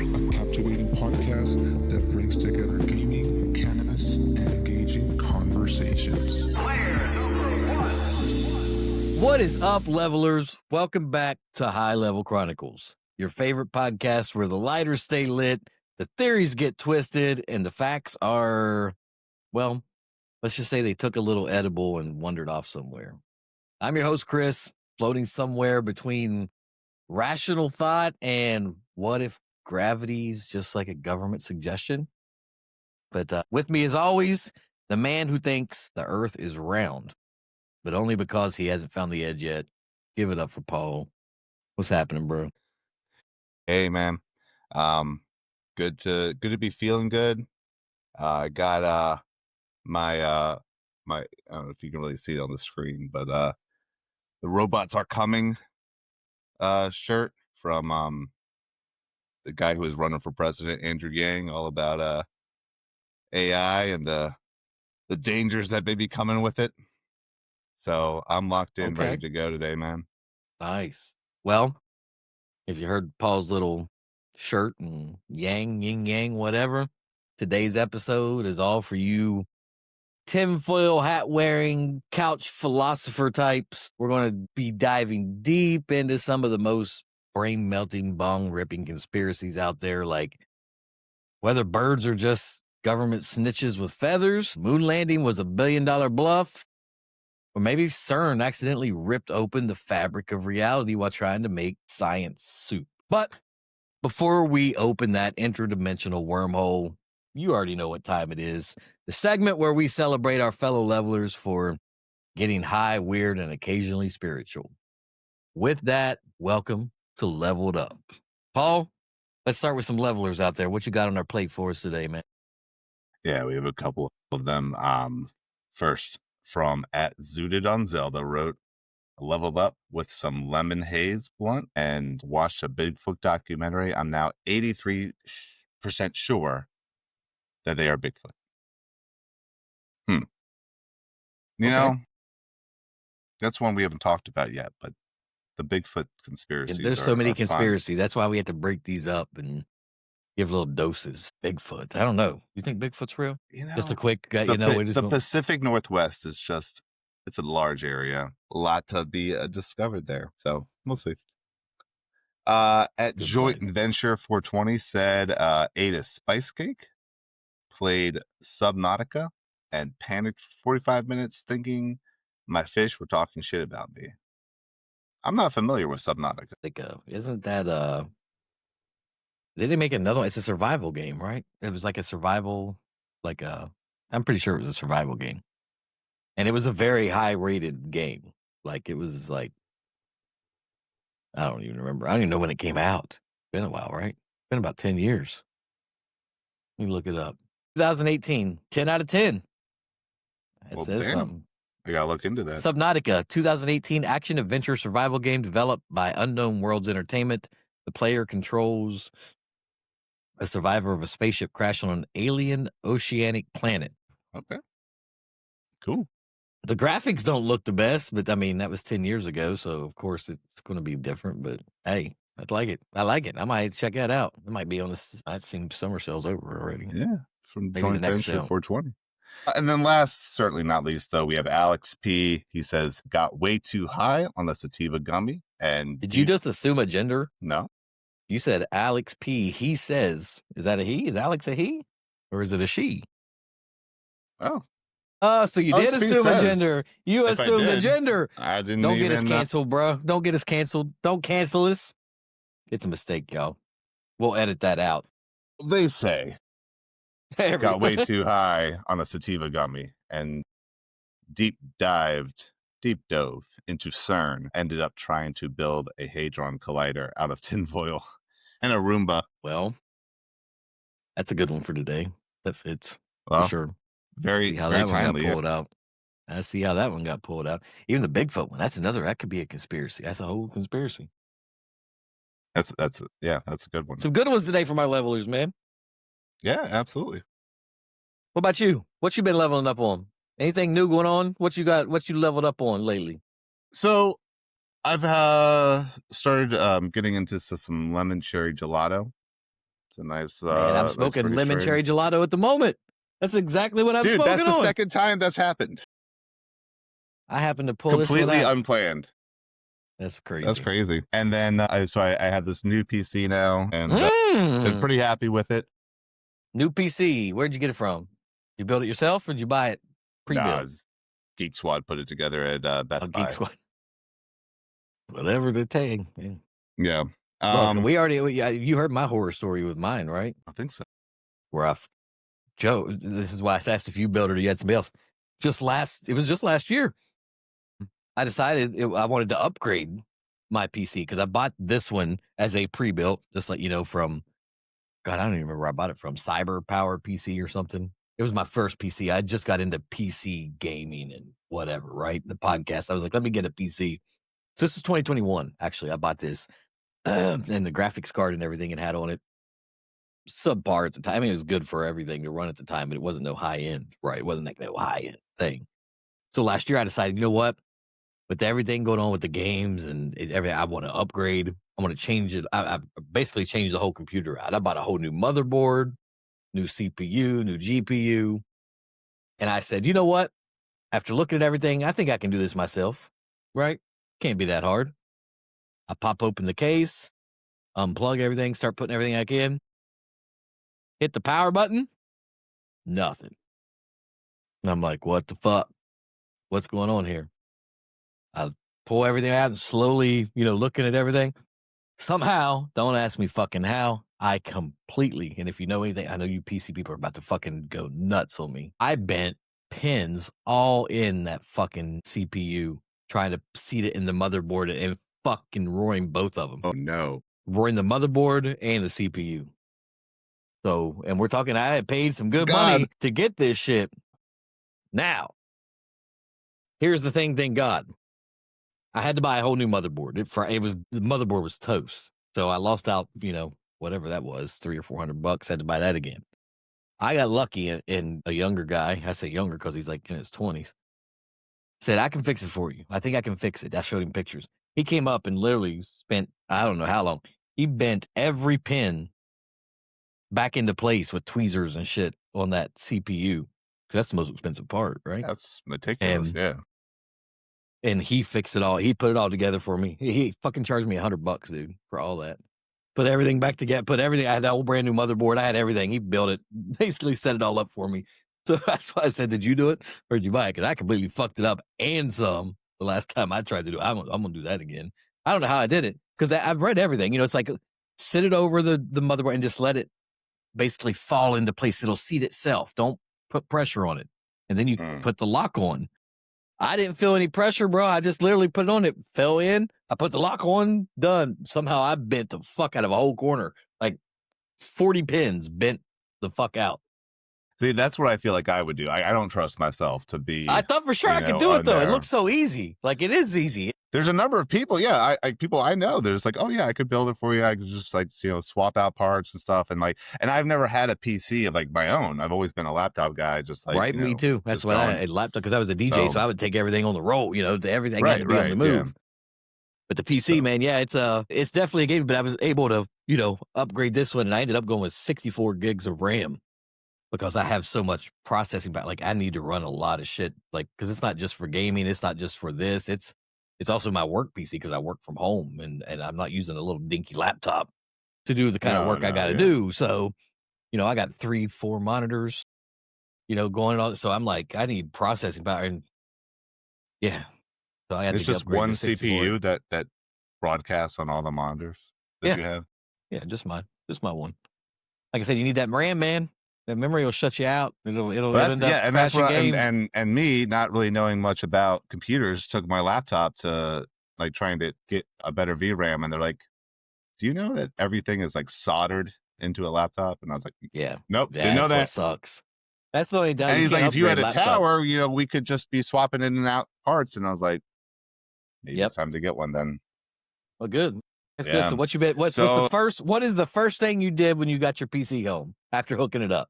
a captivating podcast that brings together gaming, cannabis, and engaging conversations. What is up, levelers? Welcome back to High Level Chronicles, your favorite podcast where the lighters stay lit, the theories get twisted, and the facts are, well, let's just say they took a little edible and wandered off somewhere. I'm your host, Chris, floating somewhere between rational thought and what if gravity's just like a government suggestion? But with me, as always, the man who thinks the earth is round, but only because he hasn't found the edge yet. Give it up for Paul. What's happening, bro? Hey, man. Good to be feeling good. I got my I don't know if you can really see it on the screen, but the robots are coming shirt from the guy who is running for president, Andrew Yang, all about AI and the dangers that may be coming with it. So I'm locked in, ready to go today, man. Nice. Well, if you heard Paul's little shirt and yang, yin, yang, whatever, today's episode is all for you tinfoil hat wearing couch philosopher types. We're going to be diving deep into some of the most brain melting, bong ripping conspiracies out there, like whether birds are just government snitches with feathers, moon landing was $1 billion bluff, or maybe CERN accidentally ripped open the fabric of reality while trying to make science soup. But before we open that interdimensional wormhole, you already know what time it is. The segment where we celebrate our fellow levelers for getting high, weird, and occasionally spiritual. With that, welcome to Leveled Up. Paul, let's start with some levelers out there. What you got on our plate for us today, man? Yeah, we have a couple of them. First, from @Zooted on Zelda, wrote, leveled up with some lemon haze blunt and watched a Bigfoot documentary. I'm now 83% sure that they are Bigfoot. You know, that's one we haven't talked about yet, but the Bigfoot conspiracies. There's so many conspiracies. Fun. That's why we have to break these up and give little doses. Bigfoot. I don't know. You think Bigfoot's real? Just a quick, the Pacific Northwest is just, it's a large area. A lot to be discovered there. So we'll see. At Joint Venture 420 said, ate a spice cake, played Subnautica, and panicked for 45 minutes thinking my fish were talking shit about me. I'm not familiar with Subnautica. Isn't that did they make another one? It's a survival game, right? It was like a survival, I'm pretty sure it was a survival game. And it was a very high rated game. Like, it was like, I don't even remember. I don't even know when it came out. It's been a while, right? It's been about 10 years. Let me look it up. 2018, 10 out of 10. It says something. I gotta look into that. Subnautica, 2018 action-adventure survival game developed by Unknown Worlds Entertainment. The player controls a survivor of a spaceship crash on an alien oceanic planet. Okay. Cool. The graphics don't look the best, but I mean, that was 10 years ago, so of course it's going to be different, but hey, I like it. I might check that out. It might be on this. I've seen summer sales over already. Yeah. From Joint Venture 420. And then last, certainly not least, though, we have Alex P. He says, got way too high on the Sativa gummy. And did you just assume a gender? No. You said Alex P. He says, is that a he? Is Alex a he? Or is it a she? Oh. So you did assume a gender. You assumed a gender. I didn't. Don't get us canceled, bro. Don't get us canceled. Don't cancel us. It's a mistake, y'all. We'll edit that out. They say got way too high on a Sativa gummy and deep dove into CERN. Ended up trying to build a Hadron Collider out of tinfoil and a Roomba. Well, that's a good one for today. That fits. Well, for sure. Very, see how very that timely. One got pulled out. I see how that one got pulled out. Even the Bigfoot one. That's another. That could be a conspiracy. That's a whole conspiracy. That's a good one. Some good ones today for my levelers, man. Yeah, absolutely. What about you? What you been leveling up on? Anything new going on? What you got? What you leveled up on lately? So I've started getting into some lemon cherry gelato. It's a nice. Man, I'm nice smoking British lemon strain. cherry gelato at the moment. That's exactly what I'm Dude, smoking that's the on. second time that's happened. I happen to pull this Completely one out. unplanned. That's crazy. That's crazy. And then I have this new PC now, and been pretty happy with it. New PC. Where'd you get it from? You build it yourself, or did you buy it pre-built? Geek Squad put it together at Best Buy. Geek Squad. Whatever the tag. Yeah. Look, you heard my horror story with mine, right? I think so. Where Joe, this is why I asked if you built it or you had somebody else. It was just last year. I decided I wanted to upgrade my PC because I bought this one as a pre-built, just like, from, God, I don't even remember where I bought it from, Cyber Power PC or something. It was my first PC. I just got into PC gaming and whatever, right? The podcast. I was like, let me get a PC. So this is 2021, actually. I bought this and the graphics card and everything it had on it. Subpar at the time. I mean, it was good for everything to run at the time, but it wasn't no high end, right? It wasn't like no high end thing. So last year I decided, you know what? With everything going on with the games and everything, I want to upgrade. I want to change it. I basically changed the whole computer out. I bought a whole new motherboard, new CPU, new GPU. And I said, you know what? After looking at everything, I think I can do this myself, right? Can't be that hard. I pop open the case, unplug everything, start putting everything back in. Hit the power button, nothing. And I'm like, what the fuck? What's going on here? I pull everything out and slowly, looking at everything. Somehow, don't ask me fucking how, I completely, and if you know anything, I know you PC people are about to fucking go nuts on me. I bent pins all in that fucking CPU, trying to seat it in the motherboard and fucking roaring both of them. Oh, no. Roaring the motherboard and the CPU. So, and we're talking, I had paid some good money to get this shit. Now, here's the thing, thank God. I had to buy a whole new motherboard. The motherboard was toast. So I lost out, whatever that was, $300 or $400, had to buy that again. I got lucky in a younger guy. I say younger because he's like in his 20s. Said, I can fix it for you. I think I can fix it. I showed him pictures. He came up and literally spent, I don't know how long. He bent every pin back into place with tweezers and shit on that CPU. Because that's the most expensive part, right? That's meticulous, yeah. And he fixed it all. He put it all together for me. He fucking charged me $100, dude, for all that. Put everything back together. I had that whole brand new motherboard. I had everything. He built it, basically set it all up for me. So that's why I said, did you do it or did you buy it? Because I completely fucked it up and some the last time I tried to do it. I'm going to do that again. I don't know how I did it because I've read everything. It's like sit it over the motherboard and just let it basically fall into place. It'll seat itself. Don't put pressure on it. And then you put the lock on. I didn't feel any pressure, bro. I just literally put it on. It fell in. I put the lock on. Done. Somehow I bent the fuck out of a whole corner. Like 40 pins bent the fuck out. See, that's what I feel like I would do. I don't trust myself to be. I thought for sure I could do it, though. It looks so easy. Like, it is easy. There's a number of people, people I know. There's like, oh yeah, I could build it for you. I could just swap out parts and stuff, and I've never had a PC of my own. I've always been a laptop guy, just like right. Me too. That's why I had a laptop because I was a DJ, so I would take everything on the roll. Everything had to be on the move. Yeah. But the PC, man, yeah, it's definitely a game. But I was able to upgrade this one, and I ended up going with 64 gigs of RAM. Because I have so much processing power, I need to run a lot of shit, because it's not just for gaming, it's not just for this, it's also my work PC because I work from home and I'm not using a little dinky laptop to do the kind of work I got to do. So, I got 3-4 monitors, going on. So I'm like, I need processing power, and yeah, so I had it's to just one CPU that broadcasts on all the monitors that you have. Yeah, just my one. Like I said, you need that RAM, man. That memory will shut you out. It'll end up and that's what games. and me not really knowing much about computers took my laptop to trying to get a better VRAM, and they're like, "Do you know that everything is soldered into a laptop?" And I was like, "Yeah, nope, didn't know that." Sucks. That's the only time. And he's like, "If you had a tower, we could just be swapping in and out parts." And I was like, "Maybe it's time to get one then." Well, good. That's good. So what you bet? What is the first thing you did when you got your PC home after hooking it up?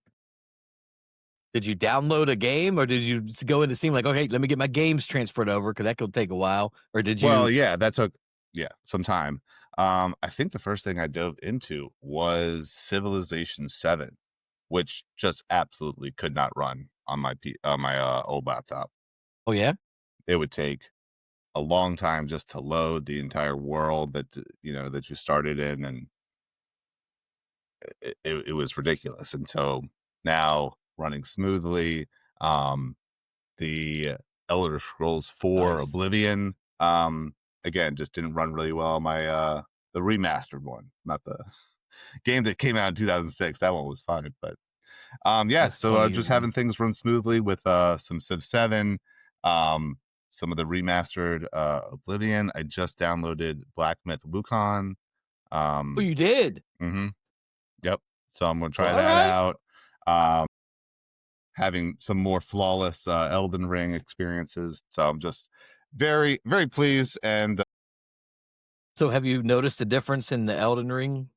Did you download a game, or did you go into Steam okay, let me get my games transferred over because that could take a while? Or did you? Well, yeah, that took some time. I think the first thing I dove into was Civilization 7, which just absolutely could not run on my old laptop. Oh yeah. It would take a long time just to load the entire world that that you started in, and it was ridiculous. And so now running smoothly. Um, the Elder Scrolls 4 Nice. Oblivion, again, just didn't run really well. My the remastered one, not the game that came out in 2006. That one was fine, but yeah. That's So 20 just years ago. having things run smoothly with some Civ 7, some of the remastered Oblivion. I just downloaded Black Myth Wukong. Oh, you did? Mhm, yep. So I'm gonna Well, try all that right. out. Having some more flawless Elden Ring experiences. So I'm just very, very pleased. And So have you noticed a difference in the Elden Ring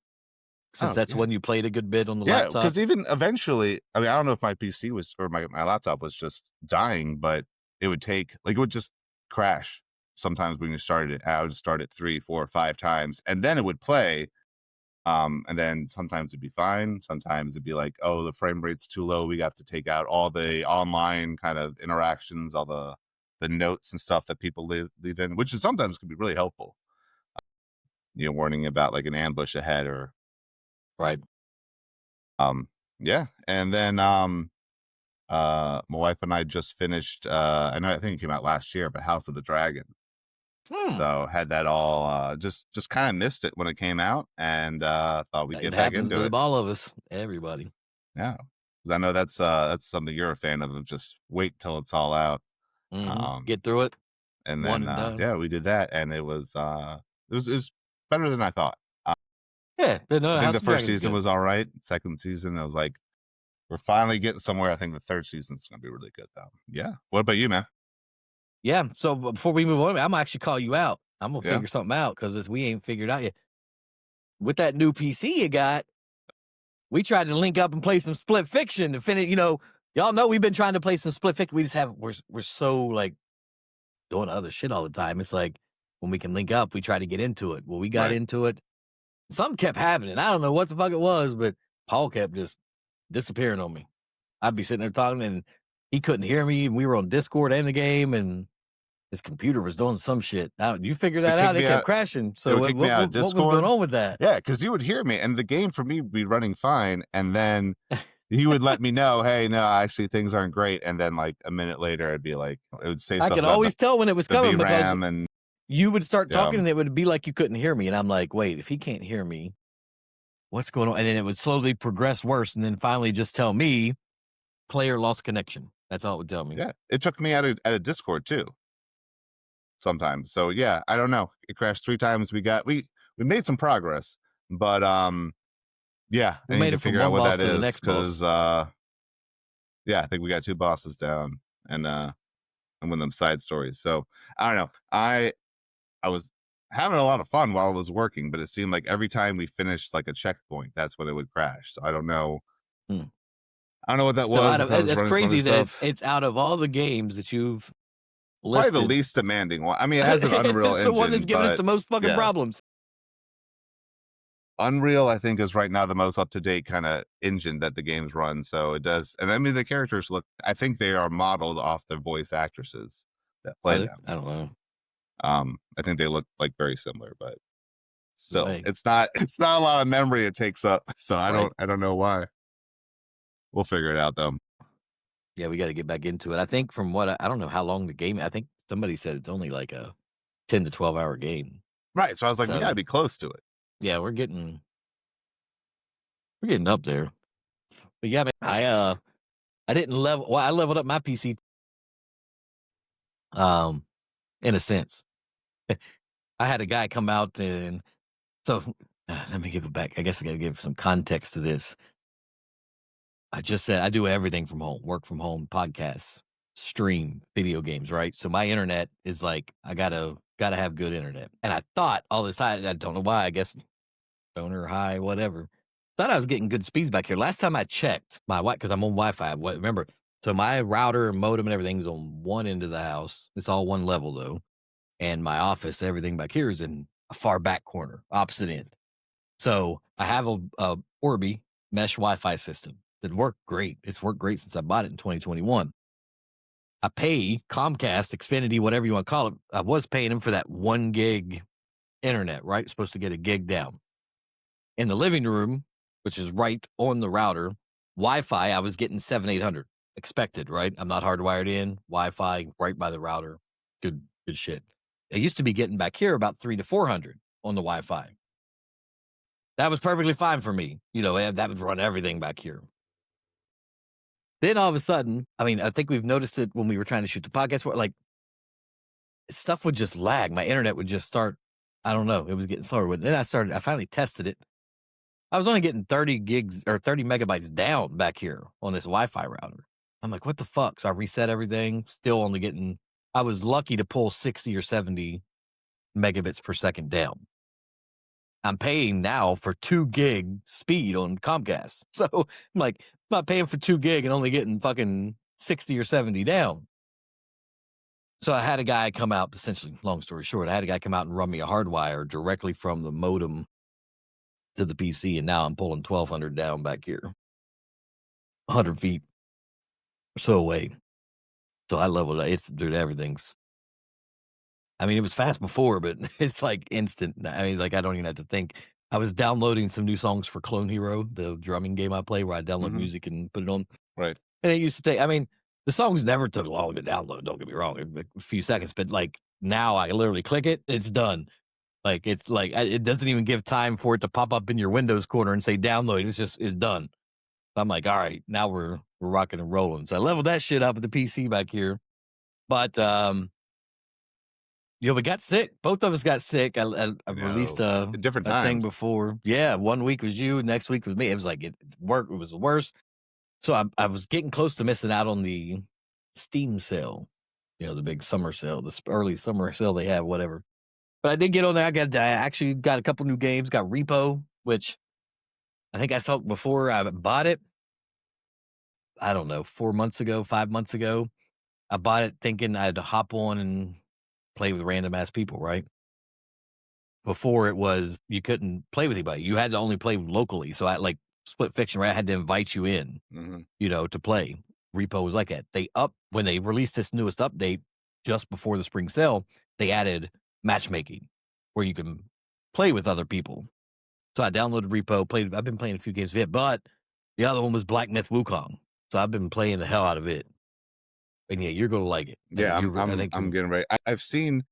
since oh that's yeah, one you played a good bit on the yeah. laptop? Because even eventually, I mean, I don't know if my PC was or my laptop was just dying, but it would take it would just crash sometimes when you started it. I would start it 3, 4, 5 times, and then it would play. And then sometimes it'd be fine. Sometimes it'd be like, oh, the frame rate's too low. We have to take out all the online kind of interactions, all the notes and stuff that people leave in, which is sometimes can be really helpful. Warning about like an ambush ahead or Right. um yeah. And then my wife and I just finished I think it came out last year, but House of the Dragon. Hmm. So had that all just kind of missed it when it came out, and thought we'd It get back happens into to it. all of us, everybody. Yeah, because I know that's something you're a fan of just wait till it's all out. Um, Get through it. and One then and done. yeah, we did that, and it was better than I thought. Yeah, but no, I think House the of first Dragon's season good. was all right. Second season, I was like, we're finally getting somewhere. I think the third season's gonna be really good though. Yeah. What about you, man? Yeah. So before we move on, I'm gonna actually call you out. I'm gonna Yeah. figure something out because we ain't figured out yet. With that new PC you got, we tried to link up and play some Split Fiction to finish. Y'all know we've been trying to play some Split Fiction. We just have we're so like doing other shit all the time. It's like when we can link up, we try to get into it. Well, we got Right. into it. Something kept happening. I don't know what the fuck it was, but Paul kept just disappearing on me. I'd be sitting there talking and he couldn't hear me. And we were on Discord and the game, and his computer was doing some shit. Now you figure It that kicked out. It me kept out. crashing. It So would what kick me what out of what, what was going Discord. on with that? Yeah, because you would hear me, and the game for me would be running fine, and then he would let me know, hey, no, actually things aren't great. And then like a minute later, I'd be like, it would say I stuff could about always tell when it was the coming because VRAM and you would start yeah, talking and it would be like you couldn't hear me. And I'm like, wait, if he can't hear me, what's going on? And then it would slowly progress worse. And then finally just tell me player lost connection. That's all it would tell me. yeah. It took me out of Discord too sometimes. So yeah, I don't know. It crashed 3 times. We made some progress, but yeah, I We need made to it from figure out one what boss that to the is next because boss. yeah, I think we got 2 bosses down and one of them side stories. So I don't know. I was having a lot of fun while I was working, but it seemed like every time we finished like a checkpoint, that's when it would crash. So I don't know. Hmm. I don't know what that So was. If I was that's running some other crazy that it's stuff, it's out of all the games that you've probably the listed, least demanding one. I mean, it has an Unreal it's the one that's Engine, giving us but the most fucking yeah, problems. Unreal I think is right now the most up to date kind of engine that the games run. So it does, and I mean the characters look. I think they are modeled off the voice actresses that Are play they? them. I don't know. I think they look like very similar, but still, Hey, it's not a lot of memory it takes up. So I right. don't know why. We'll figure it out though. Yeah, we got to get back into it. I think from what I don't know how long the game. I think somebody said it's only like a 10 to 12 hour game. Right. So I was like, we got to So be close to it. yeah, we're getting up there. But yeah, man, I didn't level. Well, I leveled up my PC. In a sense, I had a guy come out and so let me give it back. I guess I got to give some context to this. I just said I do everything from home, work from home, podcasts, stream, video games, right? So my internet is like I gotta have good internet. And I thought all this time, I don't know why, I guess stoner high, whatever. Thought I was getting good speeds back here. Last time I checked my because I'm on Wi-Fi. Remember, so my router and modem and everything's on one end of the house. It's all one level though. And my office, everything back here is in a far back corner, opposite end. So I have a Orbi mesh Wi-Fi system that worked great. It's worked great since I bought it in 2021. I pay Comcast, Xfinity, whatever you want to call it. I was paying them for that 1 gig internet, right? Supposed to get a gig down. In the living room, which is right on the router, Wi-Fi, I was getting 700-800 expected, right? I'm not hardwired in. Wi-Fi right by the router. Good shit. I used to be getting back here about 300 to 400 on the Wi-Fi. That was perfectly fine for me. That would run everything back here. Then all of a sudden, I think we've noticed it when we were trying to shoot the podcast. Like, stuff would just lag. My internet would just start. I don't know. It was getting slower. Then I finally tested it. I was only getting 30 gigs or 30 megabytes down back here on this Wi-Fi router. I'm like, what the fuck? So I reset everything. Still only getting. I was lucky to pull 60 or 70 megabits per second down. I'm paying now for 2 gig speed on Comcast. So I'm like, I'm not paying for 2 gig and only getting fucking 60 or 70 down. So I had a guy come out, essentially, long story short, I had a guy come out and run me a hardwire directly from the modem to the PC. And now I'm pulling 1200 down back here, 100 feet or so away. So I leveled it. Dude, everything's. It was fast before, but it's like instant. I don't even have to think. I was downloading some new songs for Clone Hero, the drumming game I play where I download music and put it on. Right. And it used to take, the songs never took long to download, don't get me wrong, a few seconds, but like now I literally click it, it's done. Like, it's like, it doesn't even give time for it to pop up in your Windows corner and say download. It's done. I'm like, all right, now we're rocking and rolling. So I leveled that shit up with the PC back here. But, we got sick. Both of us got sick. I released a different thing before. Yeah, 1 week was you, next week was me. It was like it was the worst. So I was getting close to missing out on the Steam sale, the big summer sale, the early summer sale they have, whatever. But I did get on there. I actually got a couple new games. Got Repo, which I think I saw before I bought it. I don't know, 5 months ago. I bought it thinking I'd hop on and play with random ass people, right? Before it was, you couldn't play with anybody. You had to only play locally. So I like Split Fiction, right? I had to invite you in, to play. Repo was like that. When they released this newest update just before the spring sale, they added matchmaking where you can play with other people. So I downloaded Repo, I've been playing a few games of it, but the other one was Black Myth Wukong. So I've been playing the hell out of it. And yeah, you're going to like it. Yeah, I'm getting ready. I've seen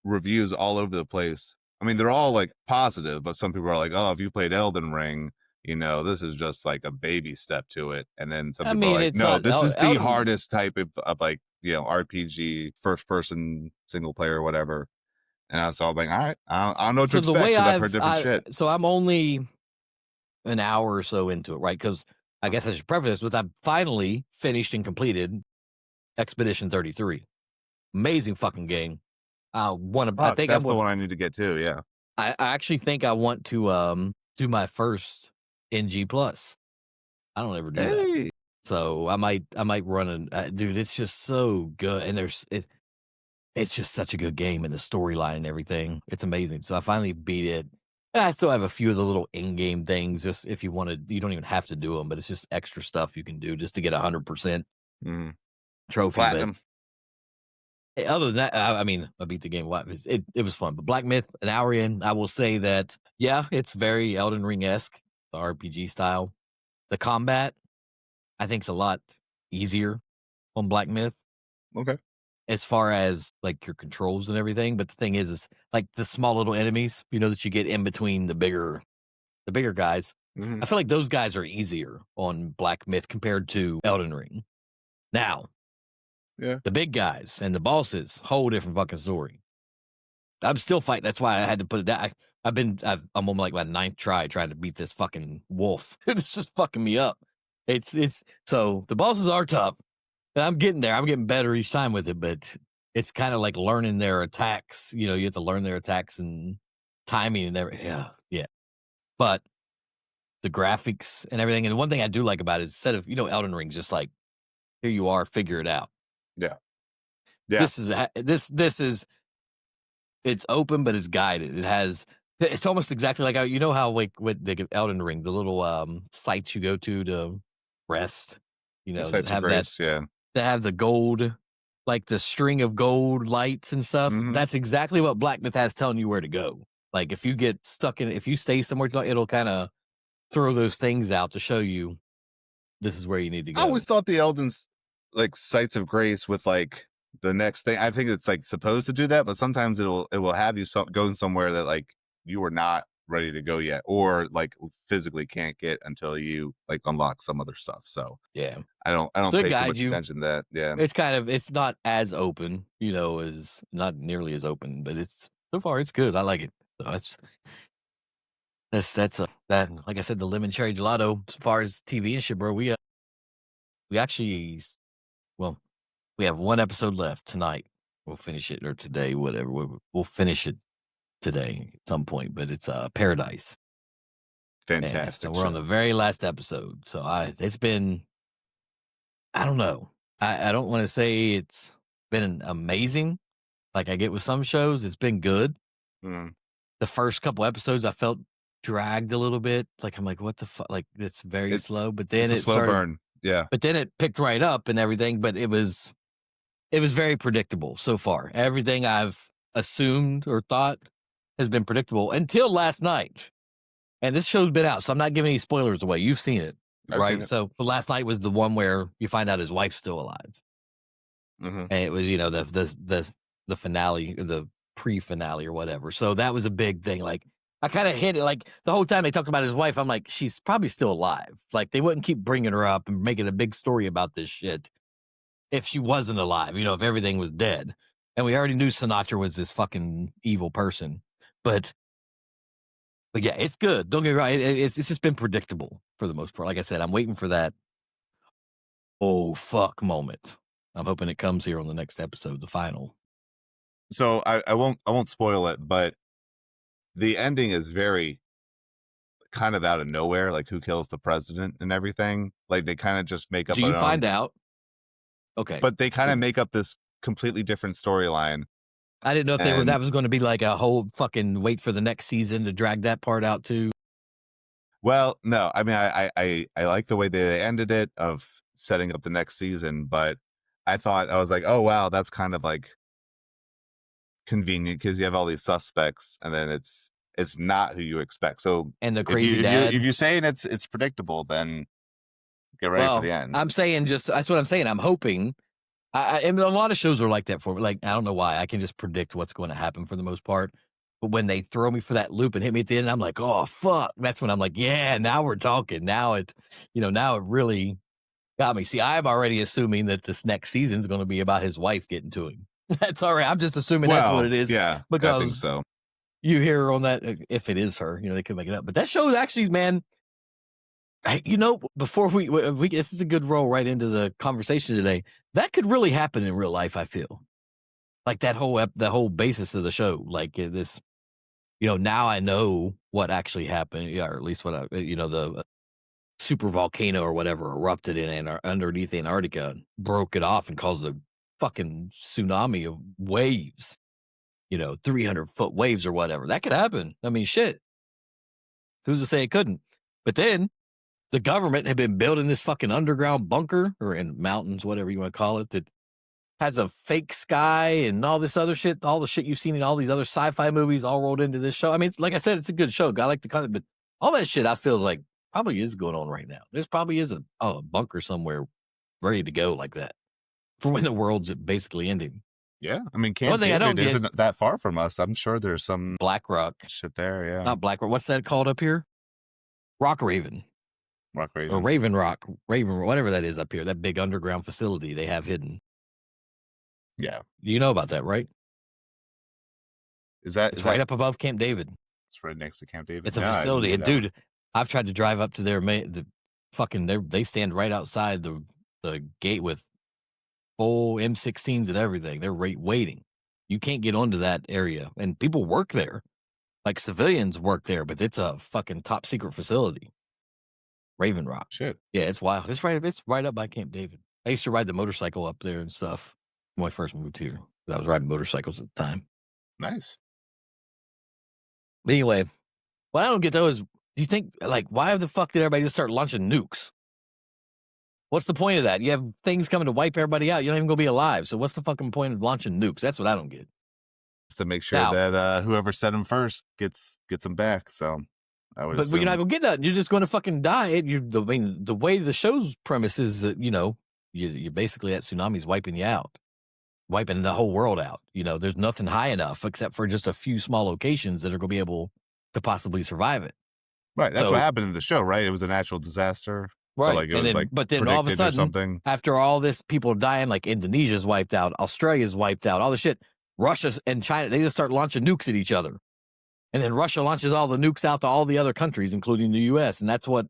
reviews all over the place. They're all like positive, but some people are like, oh, if you played Elden Ring, this is just like a baby step to it. And then some people are like, no, this is the hardest type of like, RPG, first person, single player, whatever. And I was all like, all right, I don't know what to expect because I've heard different shit. So I'm only an hour or so into it, right? Because I guess I should preface this with I've finally finished and completed Expedition 33. Amazing fucking game. I think that's the one I need to get to. Yeah. I actually think I want to do my first NG Plus. I don't ever do that. So I might run dude, it's just so good. And it's just such a good game and the storyline and everything. It's amazing. So I finally beat it. And I still have a few of the little in-game things, just if you want to, you don't even have to do them, but it's just extra stuff you can do just to get 100% trophy. Platinum. But other than that, I beat the game. It was fun. But Black Myth, an hour in, I will say that, yeah, it's very Elden Ring-esque, the RPG style. The combat, I think, is a lot easier on Black Myth. Okay. As far as like your controls and everything. But the thing is like the small little enemies, that you get in between the bigger guys. I feel like those guys are easier on Black Myth compared to Elden Ring. Now, yeah, the big guys and the bosses, whole different fucking story. I'm still fighting. That's why I had to put it down. I'm on like my 9th try trying to beat this fucking wolf. It's just fucking me up. It's so the bosses are tough. And I'm getting there. I'm getting better each time with it, but it's kind of like learning their attacks. You have to learn their attacks and timing and everything. Yeah. But the graphics and everything. And one thing I do like about it is instead of, Elden Ring's just like, here you are, figure it out. Yeah. This is It's open, but it's guided. It's almost exactly like you know how like with the Elden Ring, the little sites you go to rest, The that sites of have that grace, yeah. that have the gold, like the string of gold lights and stuff. Mhm. That's exactly what Black Myth has telling you where to go. Like if you get stuck if you stay somewhere, it'll kind of throw those things out to show you this is where you need to I always go. thought the Elden's like sites of grace with like the next thing. I think it's like supposed to do that, but sometimes it will have you go somewhere that like you were not ready to go yet, or like physically can't get until you like unlock some other stuff. So Yeah. I don't So it pay too guides much you. attention to that. Yeah. It's not as open, as not nearly as open, but so far it's good. I like it. So that like I said, the lemon cherry gelato. As far as TV and shit, bro, we actually well, we have one episode left tonight. We'll finish it or today, whatever. We'll finish it today at some point, but it's Paradise. And so Fantastic we're on the show. very last episode. So it's been, I don't know. I don't want to say it's been amazing. Like I get with some shows, it's been good. Mm. The first couple episodes I felt dragged a little bit. Like I'm like, what the fuck? Like it's very slow. But then It's a it slow started, burn. Yeah. but then it picked right up and everything. But it was very predictable so far. Everything I've assumed or thought has been predictable until last night. And this show's been out, so I'm not giving any spoilers away. You've seen it, I've right? seen it. So last night was the one where you find out his wife's still alive. Mm-hmm. And it was, the finale, the pre-finale or whatever. So that was a big thing. Like I kind of hit it like the whole time they talked about his wife. I'm like, she's probably still alive. Like they wouldn't keep bringing her up and making a big story about this shit if she wasn't alive, if everything was dead. And we already knew Sinatra was this fucking evil person. But yeah, it's good. Don't get me wrong. It's just been predictable for the most part. Like I said, I'm waiting for that oh fuck moment. I'm hoping it comes here on the next episode, the final. So I won't spoil it, but the ending is very kind of out of nowhere, like who kills the president and everything. Like they kind of just make up. Do you find out? Okay, but they kind of cool. make up this completely different storyline. I didn't know if that was going to be like a whole fucking wait for the next season to drag that part out too. Well, no, I mean I like the way they ended it of setting up the next season, but I was like, oh wow, that's kind of like convenient because you have all these suspects and then it's not who you expect. So And the crazy dad. If you're saying it's predictable, then get ready for the end. I'm saying that's what I'm saying. I'm hoping. And a lot of shows are like that for me. Like, I don't know why. I can just predict what's going to happen for the most part. But when they throw me for that loop and hit me at the end, I'm like, oh, fuck. That's when I'm like, yeah, now we're talking. Now now it really got me. See, I'm already assuming that this next season's going to be about his wife getting to him. That's all right. I'm just assuming that's what it is. Yeah, because I think so. You hear on that, if it is her, they could make it up. But that show actually, man, before we this is a good roll right into the conversation today. That could really happen in real life. I feel like that whole basis of the show, like this, now I know what actually happened, or at least what the super volcano or whatever erupted underneath Antarctica, and broke it off and caused a fucking tsunami of waves, 300-foot waves or whatever. That could happen. I mean, shit. Who's to say it couldn't? But then the government had been building this fucking underground bunker or in mountains, whatever you want to call it, that has a fake sky and all this other shit, all the shit you've seen in all these other sci-fi movies all rolled into this show. I mean, like I said, it's a good show. I like the concept, but all that shit I feel like probably is going on right now. There's probably is a bunker somewhere ready to go like that for when the world's basically ending. Yeah, I mean, Camp David isn't that far from us. I'm sure there's some Black Rock shit there. Yeah, not Black Rock. What's that called up here? Rock Raven. Or Raven Rock, whatever that is up here, that big underground facility they have hidden. Yeah. You know about that, right? It's right up above Camp David. It's right next to Camp David. It's a facility. And dude, I've tried to drive up to they stand right outside the gate with full M16s and everything. They're waiting. You can't get onto that area. And people work there. Like civilians work there, but it's a fucking top secret facility. Raven Rock. Shit. Yeah, it's wild. It's right up by Camp David. I used to ride the motorcycle up there and stuff when I first moved here. I was riding motorcycles at the time. Nice. But anyway, what I don't get though is, do you think, like, why the fuck did everybody just start launching nukes? What's the point of that? You have things coming to wipe everybody out. You're not even going to be alive. So what's the fucking point of launching nukes? That's what I don't get. Just to make sure Now, that whoever set them first gets them back. So I would but assume. you're not going to get nothing. You're just going to fucking die. The way the show's premise is that, you're basically at tsunamis wiping you out, wiping the whole world out. There's nothing high enough except for just a few small locations that are going to be able to possibly survive it. Right. That's So- what happened in the show, right? It was a natural disaster. Right. Like it was like but then all of a predicted or sudden, something. after all this, people dying, like Indonesia's wiped out, Australia's wiped out, all the shit. Russia and China, they just start launching nukes at each other. And then Russia launches all the nukes out to all the other countries, including the U.S. And that's what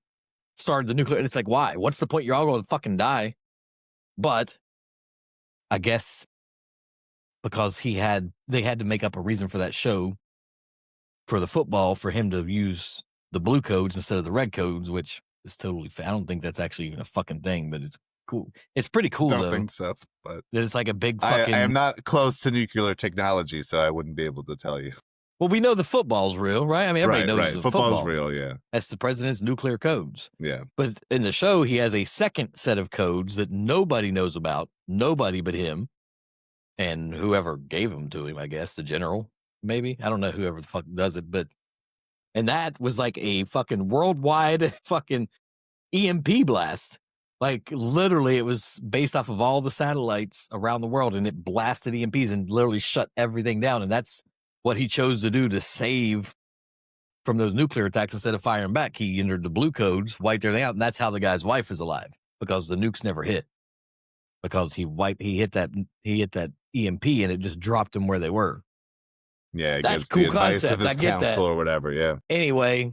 started the nuclear. And it's like, why? What's the point? You're all going to fucking die. But I guess because they had to make up a reason for that show for the football for him to use the blue codes instead of the red codes, which is totally I don't think that's actually even a fucking thing, but it's cool. It's pretty cool Don't though. think so, but That it's like a big fucking. I am not close to nuclear technology, so I wouldn't be able to tell you. Well, we know the football's real, right? I mean, everybody knows the Football's football. real, yeah. That's the president's nuclear codes. Yeah. But in the show, he has a second set of codes that nobody knows about, nobody but him, and whoever gave them to him, I guess, the general, maybe. I don't know whoever the fuck does it, but. And that was like a fucking worldwide fucking EMP blast. Like literally, it was based off of all the satellites around the world, and it blasted EMPs and literally shut everything down. And that's what he chose to do to save from those nuclear attacks. Instead of firing back, he entered the blue codes, wiped everything out, and that's how the guy's wife is alive, because the nukes never hit. Because he hit that EMP and it just dropped them where they were. Yeah, That's against cool the advice concept. of his I get that. counsel or whatever. Yeah. Anyway,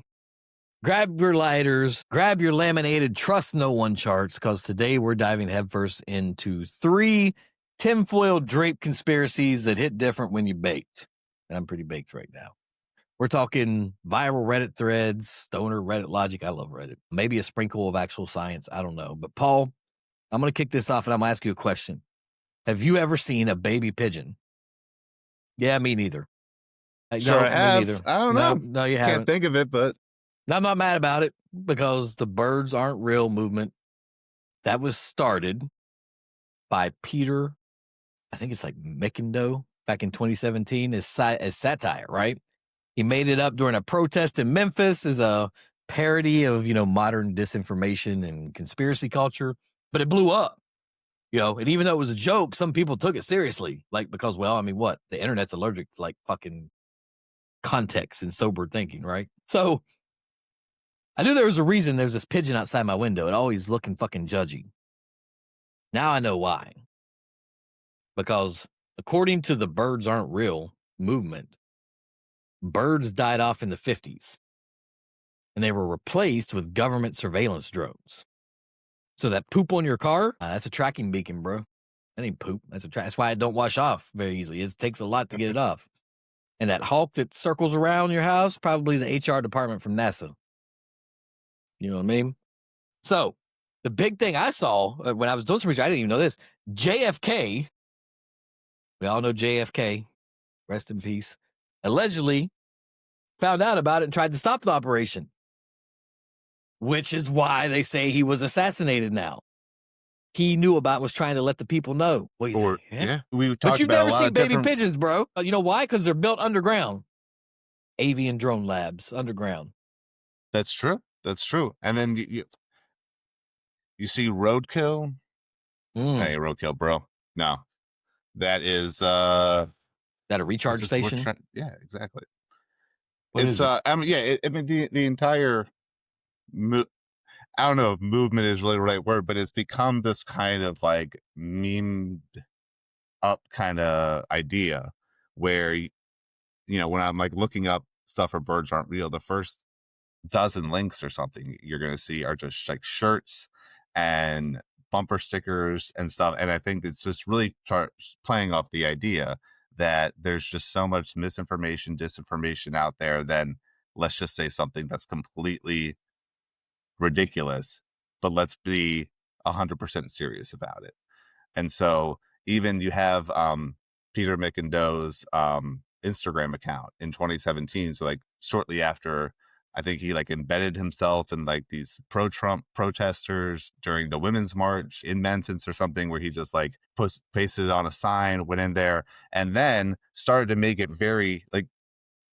grab your lighters, grab your laminated trust no one charts, because today we're diving headfirst into 3 tinfoil draped conspiracies that hit different when you baked. And I'm pretty baked right now. We're talking viral Reddit threads, stoner Reddit logic. I love Reddit. Maybe a sprinkle of actual science. I don't know. But Paul, I'm going to kick this off and I'm going to ask you a question. Have you ever seen a baby pigeon? Yeah, me neither. Sure, No, I have. me neither. I don't know. No, you haven't. Can't think of it, but I'm not mad about it, because the birds aren't real movement that was started by Peter, I think it's like Mickendo, back in 2017 as satire, right? He made it up during a protest in Memphis as a parody of, modern disinformation and conspiracy culture, but it blew up, and even though it was a joke, some people took it seriously, like, because, well, I mean, what? The internet's allergic to like fucking context and sober thinking, right? So I knew there was a reason there's this pigeon outside my window and always looking fucking judgy. Now I know why. Because according to the birds aren't real movement, birds died off in the 50s and they were replaced with government surveillance drones. So that poop on your car, that's a tracking beacon, bro. That ain't poop. That's why it don't wash off very easily. It takes a lot to get it off. And that hawk that circles around your house, probably the HR department from NASA. You know what I mean? So the big thing I saw when I was doing some research, I didn't even know this. JFK, we all know JFK, rest in peace, allegedly found out about it and tried to stop the operation, which is why they say he was assassinated now. He knew about, was trying to let the people know. What do you think? Yeah, we But talked you've about never a lot seen of baby different. pigeons, bro. You know why? Because they're built underground. Avian drone labs, underground. That's true. That's true. And then you see roadkill. Hey, roadkill, bro. No, that is That a recharge it's just- we're station? yeah, exactly. What It's is it? I mean, yeah. I mean, the entire. I don't know if movement is really the right word, but it's become this kind of like memed up kind of idea where when I'm like looking up stuff for birds aren't real, the first dozen links or something you're going to see are just like shirts and bumper stickers and stuff. And I think it's just really playing off the idea that there's just so much misinformation, disinformation out there. Then let's just say something that's completely ridiculous, but let's be 100% serious about it. And so even you have Peter McIndoe's Instagram account in 2017. So like shortly after, I think he like embedded himself in like these pro-Trump protesters during the Women's March in Memphis or something, where he just like pasted it on a sign, went in there, and then started to make it very like,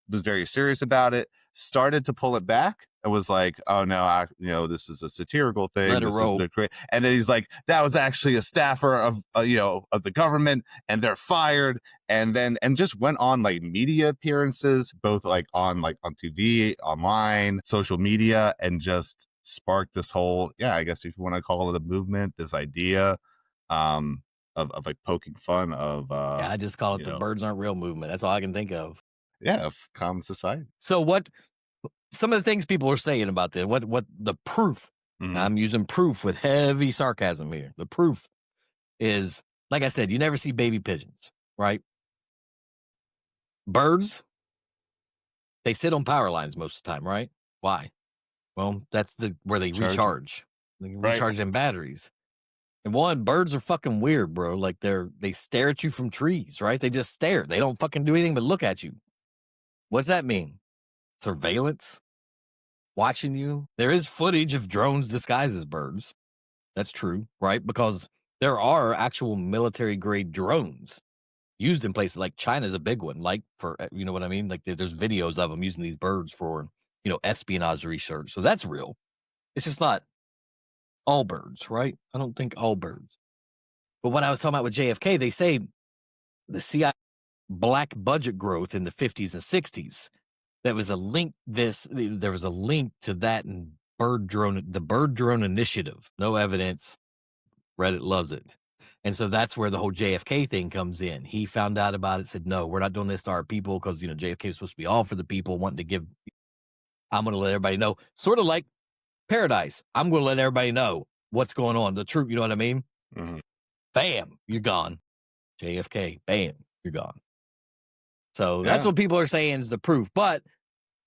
was very serious about it, started to pull it back and was like, oh no, this is a satirical thing. Let it This roll. is great. And then he's like, that was actually a staffer of of the government, and they're fired. And just went on like media appearances, both like on TV, online, social media, and just sparked this whole, I guess if you want to call it a movement, this idea of like poking fun of I just call it the birds aren't real movement. That's all I can think of. Yeah, of common society. So what some of the things people are saying about this, what the proof, I'm using proof with heavy sarcasm here. The proof is, like I said, you never see baby pigeons, right? Birds, they sit on power lines most of the time, right? Why? Well, that's where they recharge. They can recharge them batteries. And birds are fucking weird, bro. Like they stare at you from trees, right? They just stare. They don't fucking do anything but look at you. What's that mean? Surveillance? Watching you? There is footage of drones disguised as birds. That's true, right? Because there are actual military grade drones used in places like China's a big one, like for, you know what I mean? Like there's videos of them using these birds for, espionage research. So that's real. It's just not all birds, right? I don't think all birds. But what I was talking about with JFK, they say the CIA black budget growth in the 50s and 60s. There was a link to that in the bird drone initiative. No evidence. Reddit loves it. And so that's where the whole JFK thing comes in. He found out about it, said, no, we're not doing this to our people because, JFK was supposed to be all for the people, wanting to I'm going to let everybody know. Sort of like Paradise. I'm going to let everybody know what's going on. The truth, you know what I mean? Mm-hmm. Bam, you're gone. JFK, bam, you're gone. So that's what people are saying is the proof. But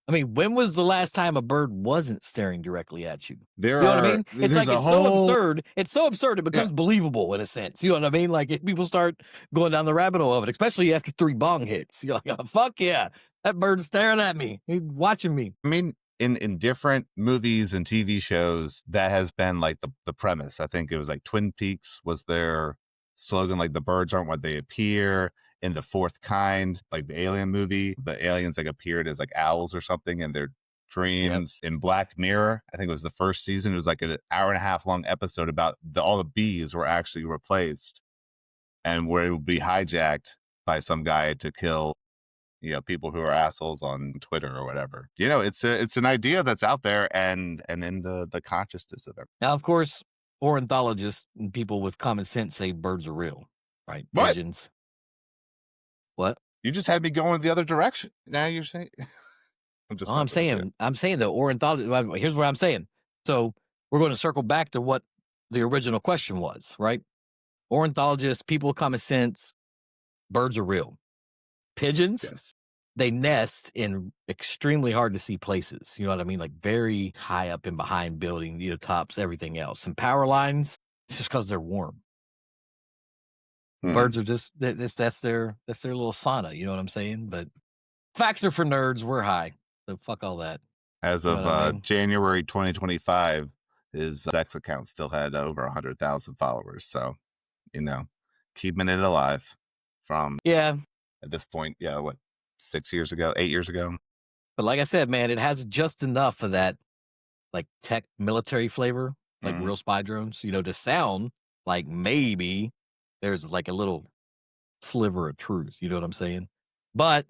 I mean, when was the last time a bird wasn't staring directly at you? You know what I mean? It's like so absurd. It's so absurd it becomes believable in a sense. You know what I mean? Like if people start going down the rabbit hole of it, especially after 3 bong hits. You're like, oh, fuck yeah, that bird's staring at me. He's watching me. I mean, in different movies and TV shows, that has been like the premise. I think it was like Twin Peaks was their slogan, like the birds aren't what they appear. In The Fourth Kind, like the Alien movie, the aliens like appeared as like owls or something in their dreams. In Black Mirror, I think it was the first season, it was like an hour-and-a-half long episode about all the bees were actually replaced and where it would be hijacked by some guy to kill people who are assholes on Twitter or whatever. It's an idea that's out there and in the consciousness of everyone. Now, of course, ornithologists and people with common sense say birds are real, right? What? Pigeons. What? You just had me going the other direction. Now you're saying I'm saying the ornithology. Here's what I'm saying. So we're going to circle back to what the original question was, right? Ornithologists, people with common sense, birds are real. Pigeons, they nest in extremely hard to see places. You know what I mean? Like very high up and behind building, tops, everything else. And power lines, it's just because they're warm. Birds are just that's their little sauna. You know what I'm saying? But facts are for nerds. We're high, so fuck all that. As of January 2025, his X account still had over 100,000 followers. So, keeping it alive from at this point. Yeah, what 8 years ago. But like I said, man, it has just enough of that like tech military flavor, like real spy drones. To sound like maybe there's like a little sliver of truth. You know what I'm saying? But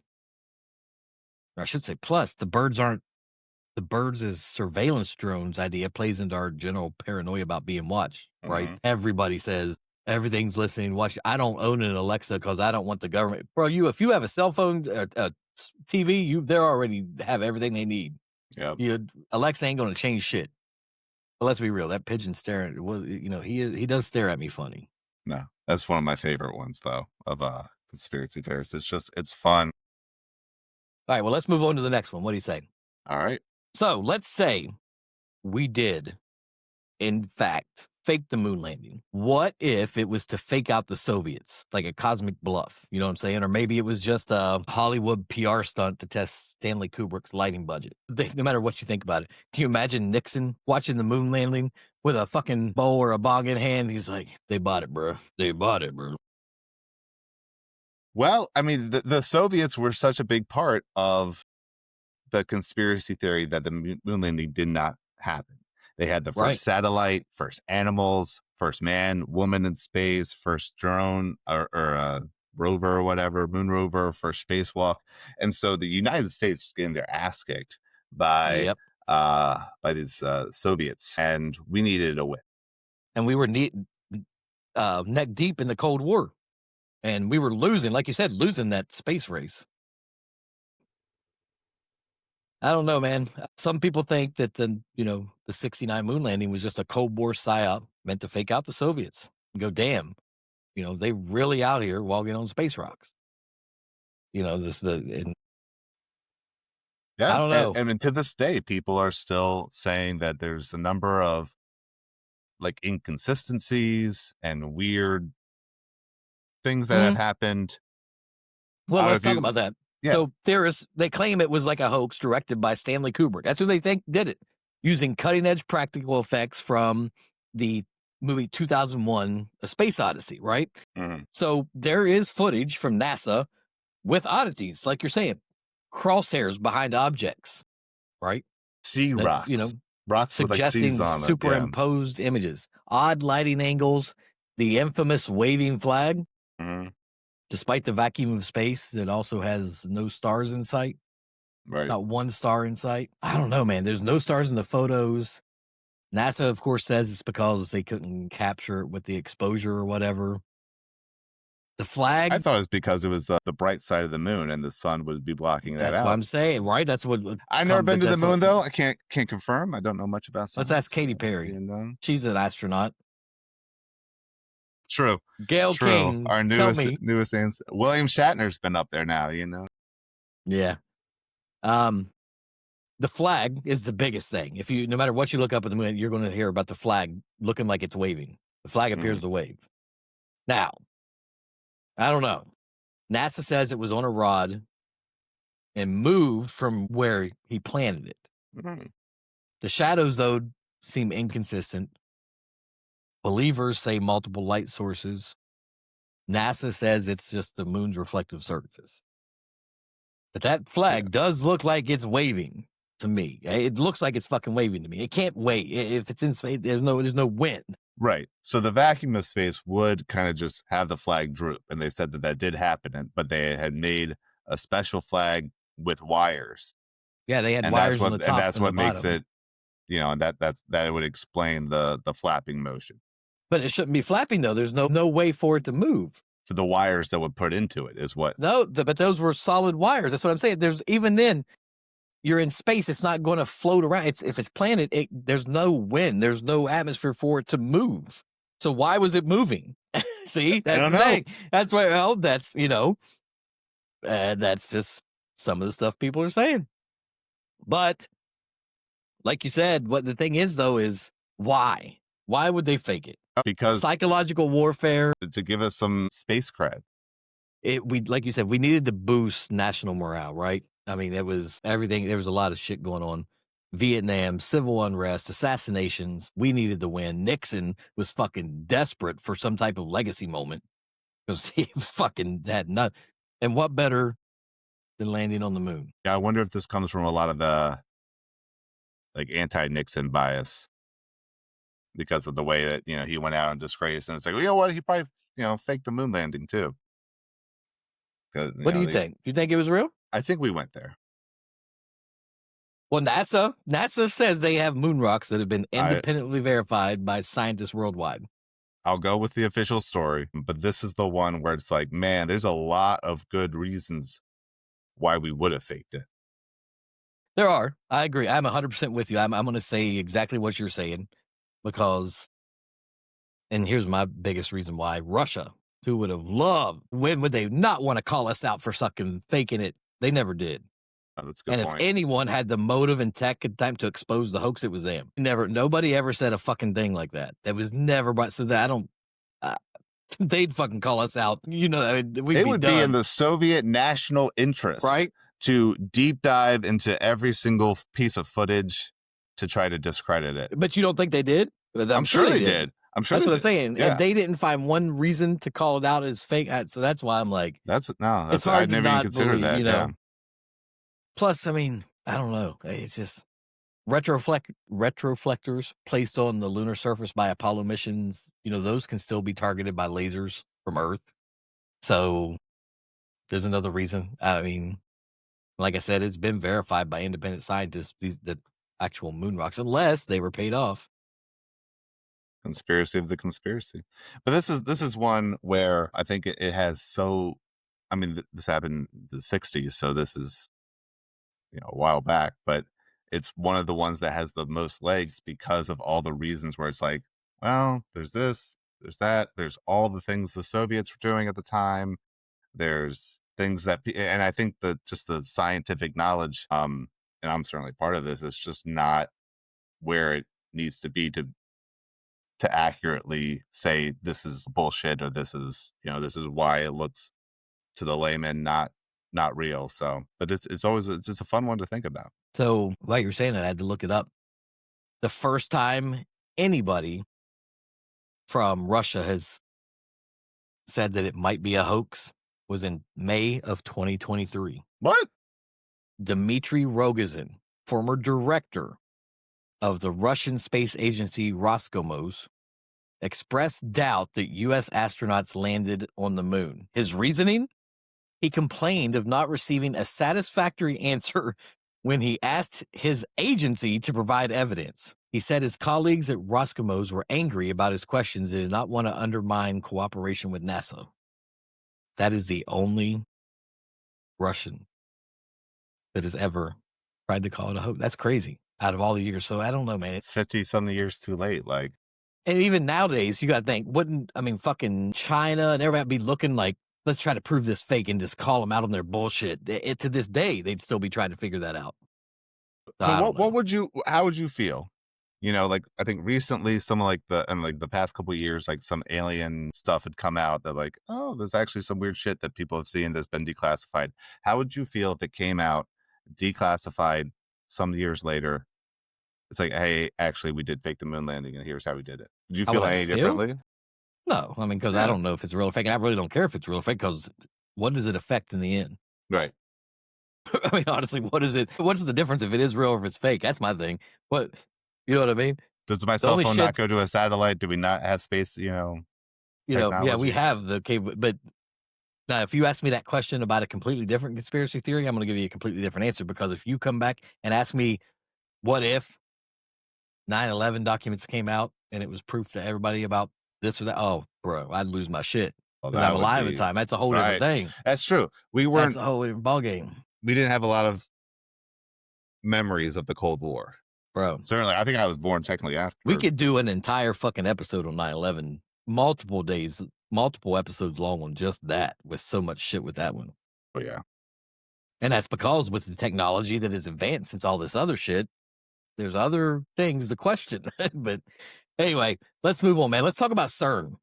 I should say, plus the birds as surveillance drones idea plays into our general paranoia about being watched, right? Everybody says everything's listening, watch. I don't own an Alexa because I don't want the government. Bro, if you have a cell phone, a TV, they already have everything they need. Yeah. Alexa ain't going to change shit. But let's be real. That pigeon staring, he does stare at me funny. No, that's one of my favorite ones, though, of conspiracy theories. It's fun. All right, well, let's move on to the next one. What do you say? All right. So let's say we did, in fact, fake the moon landing? What if it was to fake out the Soviets, like a cosmic bluff? You know what I'm saying? Or maybe it was just a Hollywood PR stunt to test Stanley Kubrick's lighting budget. No matter what you think about it, can you imagine Nixon watching the moon landing with a fucking bowl or a bong in hand? He's like, they bought it, bro. They bought it, bro. Well, I mean, the Soviets were such a big part of the conspiracy theory that the moon landing did not happen. They had the first satellite, first animals, first man, woman in space, first drone or rover or whatever, moon rover, first spacewalk. And so the United States was getting their ass kicked by these Soviets, and we needed a win. And we were neck deep in the Cold War. And we were losing, like you said, losing that space race. I don't know, man. Some people think that the 69 moon landing was just a Cold War psyop meant to fake out the Soviets. You go, damn, they really out here walking on space rocks. I don't know. And to this day, people are still saying that there's a number of like inconsistencies and weird things that have happened. Well, let's talk about that. Yeah. So theorists, they claim it was like a hoax directed by Stanley Kubrick. That's who they think did it, using cutting-edge practical effects from the movie 2001, A Space Odyssey, right? Mm-hmm. So there is footage from NASA with oddities, like you're saying, crosshairs behind objects, right? Sea rocks. Rocks suggesting with like superimposed images, odd lighting angles, the infamous waving flag. Mm-hmm. Despite the vacuum of space, it also has no stars in sight. Right. Not one star in sight. I don't know, man. There's no stars in the photos. NASA, of course, says it's because they couldn't capture it with the exposure or whatever. The flag. I thought it was because it was the bright side of the moon and the sun would be blocking that out. That's what I'm saying, right? That's what. I've never been to the moon, though. I can't confirm. I don't know much about science. Let's ask Katy Perry. She's an astronaut. True. Gail King, our newest answer. William Shatner's been up there now, Yeah. The flag is the biggest thing. No matter what you look up at the moon, you're going to hear about the flag looking like it's waving. The flag appears to wave. Now, I don't know. NASA says it was on a rod and moved from where he planted it. Mm-hmm. The shadows, though, seem inconsistent. Believers say multiple light sources. NASA says it's just the moon's reflective surface. But that flag does look like it's waving to me. It looks like it's fucking waving to me. It can't wait. If it's in space, there's no wind. Right. So the vacuum of space would kind of just have the flag droop. And they said that did happen, but they had made a special flag with wires. Yeah, they had wires on the top. And that's what makes bottom. it, and that would explain the flapping motion. But it shouldn't be flapping, though. There's no way for it to move. For the wires that would put into it is what. No, but those were solid wires. That's what I'm saying. Even then, you're in space. It's not going to float around. If it's planted, there's no wind. There's no atmosphere for it to move. So why was it moving? See, that's the thing. That's why. Well, that's that's just some of the stuff people are saying. But like you said, what the thing is though is why? Why would they fake it? Because psychological warfare, to give us some space cred. Like you said, we needed to boost national morale, right? I mean, it was everything. There was a lot of shit going on. Vietnam, civil unrest, assassinations. We needed to win. Nixon was fucking desperate for some type of legacy moment because he fucking had none. And what better than landing on the moon? Yeah, I wonder if this comes from a lot of the like anti-Nixon bias because of the way that he went out and disgraced. And it's like, what? He probably faked the moon landing too. What do you think? You think it was real? I think we went there. Well, NASA says they have moon rocks that have been independently verified by scientists worldwide. I'll go with the official story, but this is the one where it's like, man, there's a lot of good reasons why we would have faked it. There are. I agree. I'm 100% with you. I'm going to say exactly what you're saying because, and here's my biggest reason why, Russia, who would have loved, when would they not want to call us out for fucking faking it? They never did. Oh, that's a good And if point. anyone had the motive and tech and time to expose the hoax, it was them. Nobody ever said a fucking thing like that. That was never brought. So that I don't. They'd fucking call us out. You know, I mean, we'd It be would done, be in the Soviet national interest, right? to deep dive into every single piece of footage to try to discredit it. But you don't think they did? I'm sure they did. I'm sure That's they what I'm did. saying. Yeah. And they didn't find one reason to call it out as fake. So that's why I'm like, That's it's hard I'd to never even not considered believe, that. you know. Yeah. Plus, I mean, I don't know. It's just retroflectors placed on the lunar surface by Apollo missions. You know, those can still be targeted by lasers from Earth. So there's another reason. I mean, like I said, it's been verified by independent scientists, the actual moon rocks, unless they were paid off. Conspiracy of the conspiracy. But this is one where I think it has so. I mean, this happened in the 60s, so this is, you know, a while back. But it's one of the ones that has the most legs because of all the reasons where it's like, well, there's this, there's that, there's all the things the Soviets were doing at the time. There's things that, and I think that just the scientific knowledge, and I'm certainly part of this, is just not where it needs to be to accurately say this is bullshit, or this is, you know, this is why it looks to the layman not real. So, but it's always it's a fun one to think about. So while you were saying that, I had to look it up. The first time anybody from Russia has said that it might be a hoax was in May of 2023. What? Dmitry Rogozin, former director of the Russian space agency Roscosmos, expressed doubt that U.S. astronauts landed on the moon. His reasoning? He complained of not receiving a satisfactory answer when he asked his agency to provide evidence. He said his colleagues at Roscosmos were angry about his questions and did not want to undermine cooperation with NASA. That is the only Russian that has ever tried to call it a hoax. That's crazy out of all the years. So I don't know, man. It's 50-something years too late. Like, and even nowadays, you got to think, fucking China and everybody be looking like, let's try to prove this fake and just call them out on their bullshit. To this day, they'd still be trying to figure that out. so how would you feel? You know, like, I think recently some of the past couple of years, like some alien stuff had come out that like, oh, there's actually some weird shit that people have seen that's been declassified. How would you feel if it came out declassified some years later? It's like, hey, actually, we did fake the moon landing, and here's how we did it. Did you feel any differently? No, I mean, because I don't know if it's real or fake. And I really don't care if it's real or fake, because what does it affect in the end? Right. I mean, honestly, what's the difference if it is real or if it's fake? That's my thing. What, you know what I mean? Does my cell phone not go to a satellite? Do we not have space, technology? Yeah, we have the cable. But now, if you ask me that question about a completely different conspiracy theory, I'm going to give you a completely different answer, because if you come back and ask me, what if 9/11 documents came out and it was proof to everybody about this or that? Oh, bro, I'd lose my shit. Because I'm alive at the time. That's a whole different thing. That's true. That's a whole different ballgame. We didn't have a lot of memories of the Cold War. Bro. Certainly, I think I was born technically after. We could do an entire fucking episode on 9/11, multiple days, multiple episodes long on just that, with so much shit with that one. Oh, yeah. And that's because with the technology that has advanced since all this other shit, there's other things to question. But anyway, let's move on, man. Let's talk about CERN.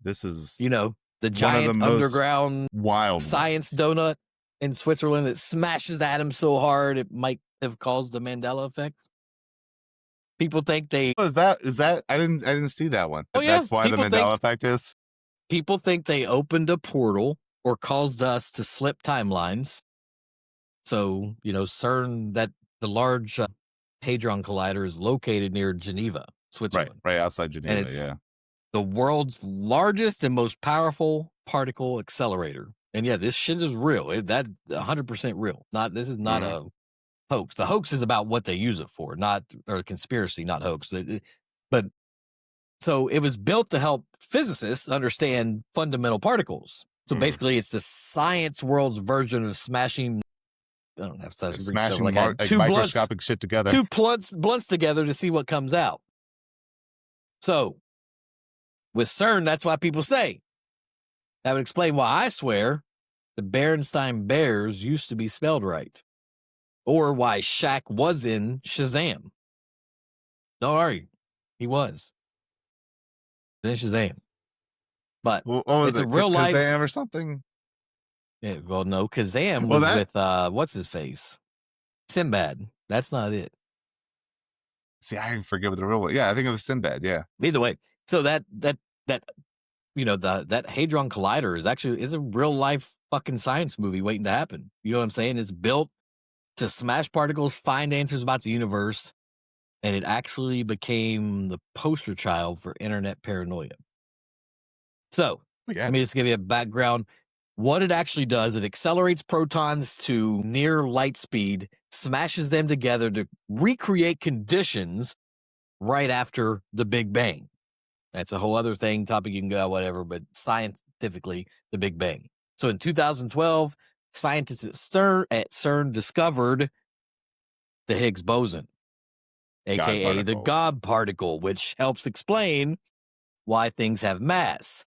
This is, the giant underground wild science donut in Switzerland that smashes atoms so hard it might have caused the Mandela effect. People think they... Is that I didn't see that one. Oh, yeah. That's why the Mandela effect is? People think they opened a portal or caused us to slip timelines. So, CERN, that the large Hadron Collider, is located near Geneva, Switzerland. Right outside Geneva, and it's yeah. the world's largest and most powerful particle accelerator. And yeah, this shit is real. That's 100% real. This is not a hoax. The hoax is about what they use it for, or conspiracy, not hoax. But so it was built to help physicists understand fundamental particles. So basically, it's the science world's version of smashing. I don't have such smashing two microscopic shit together. Two blunts together to see what comes out. So with CERN, that's why people say. That would explain why I swear the Berenstain Bears used to be spelled right. or why Shaq was in Shazam. Don't worry, he was in Shazam. But What was it's it? a real life. Kazam or something? Yeah, well, no, Kazam Well, was that- with what's his face? Sinbad. That's not it. See, I forget what the real one. Yeah, I think it was Sinbad. Yeah. Either way, so that you know, that Hadron Collider is a real life fucking science movie waiting to happen. You know what I'm saying? It's built to smash particles, find answers about the universe, and it actually became the poster child for internet paranoia. So Yeah. let me just give you a background. What it actually does, it accelerates protons to near light speed, smashes them together to recreate conditions right after the Big Bang. That's a whole other thing, topic you can go, whatever, but scientifically, the Big Bang. So in 2012, scientists at CERN discovered the Higgs boson, aka the God particle, which helps explain why things have mass.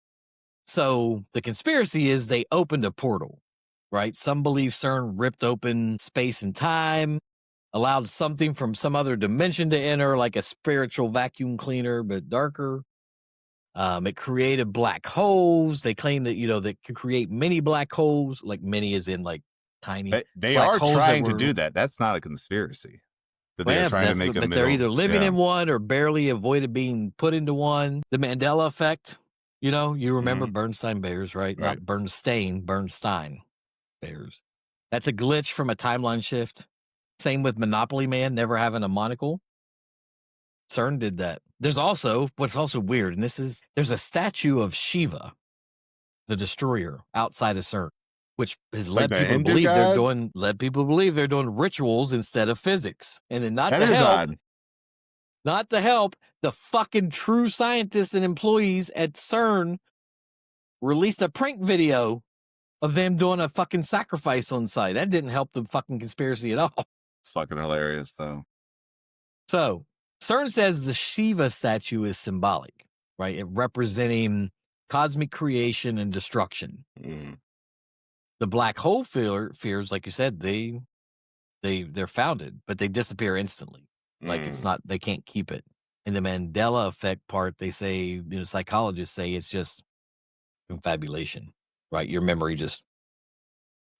So the conspiracy is they opened a portal, right? Some believe CERN ripped open space and time, allowed something from some other dimension to enter, like a spiritual vacuum cleaner, but darker. It created black holes. They claim that, you know, that could create many black holes, like many as in like tiny. They black are holes trying to do that. That's not a conspiracy. But they are trying to make a but middle. they're either living in one or barely avoided being put into one. The Mandela effect, you know, you remember Bernstein Bears, right? Not Bernstein Bears. That's a glitch from a timeline shift. Same with Monopoly Man never having a monocle. CERN did that. There's also, what's also weird, and there's a statue of Shiva, the destroyer, outside of CERN, which has led people believe they're doing rituals instead of physics. And then not to help, the fucking true scientists and employees at CERN released a prank video of them doing a fucking sacrifice on site. That didn't help the fucking conspiracy at all. It's fucking hilarious, though. So CERN says the Shiva statue is symbolic, right? It representing cosmic creation and destruction. The black hole fears, like you said, they're founded, but they disappear instantly. Like it's not, they can't keep it. In the Mandela effect part, they say, you know, psychologists say it's just confabulation, right? Your memory just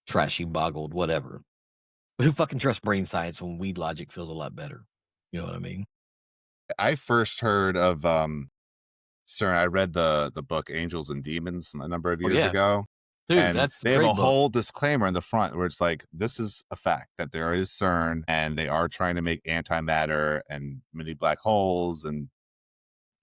trashy boggled, whatever. But who fucking trusts brain science when weed logic feels a lot better? You know what I mean? I first heard of CERN. I read the book Angels and Demons a number of years ago. Dude, and that's they have a whole disclaimer in the front where it's like, this is a fact that there is CERN and they are trying to make antimatter and mini black holes and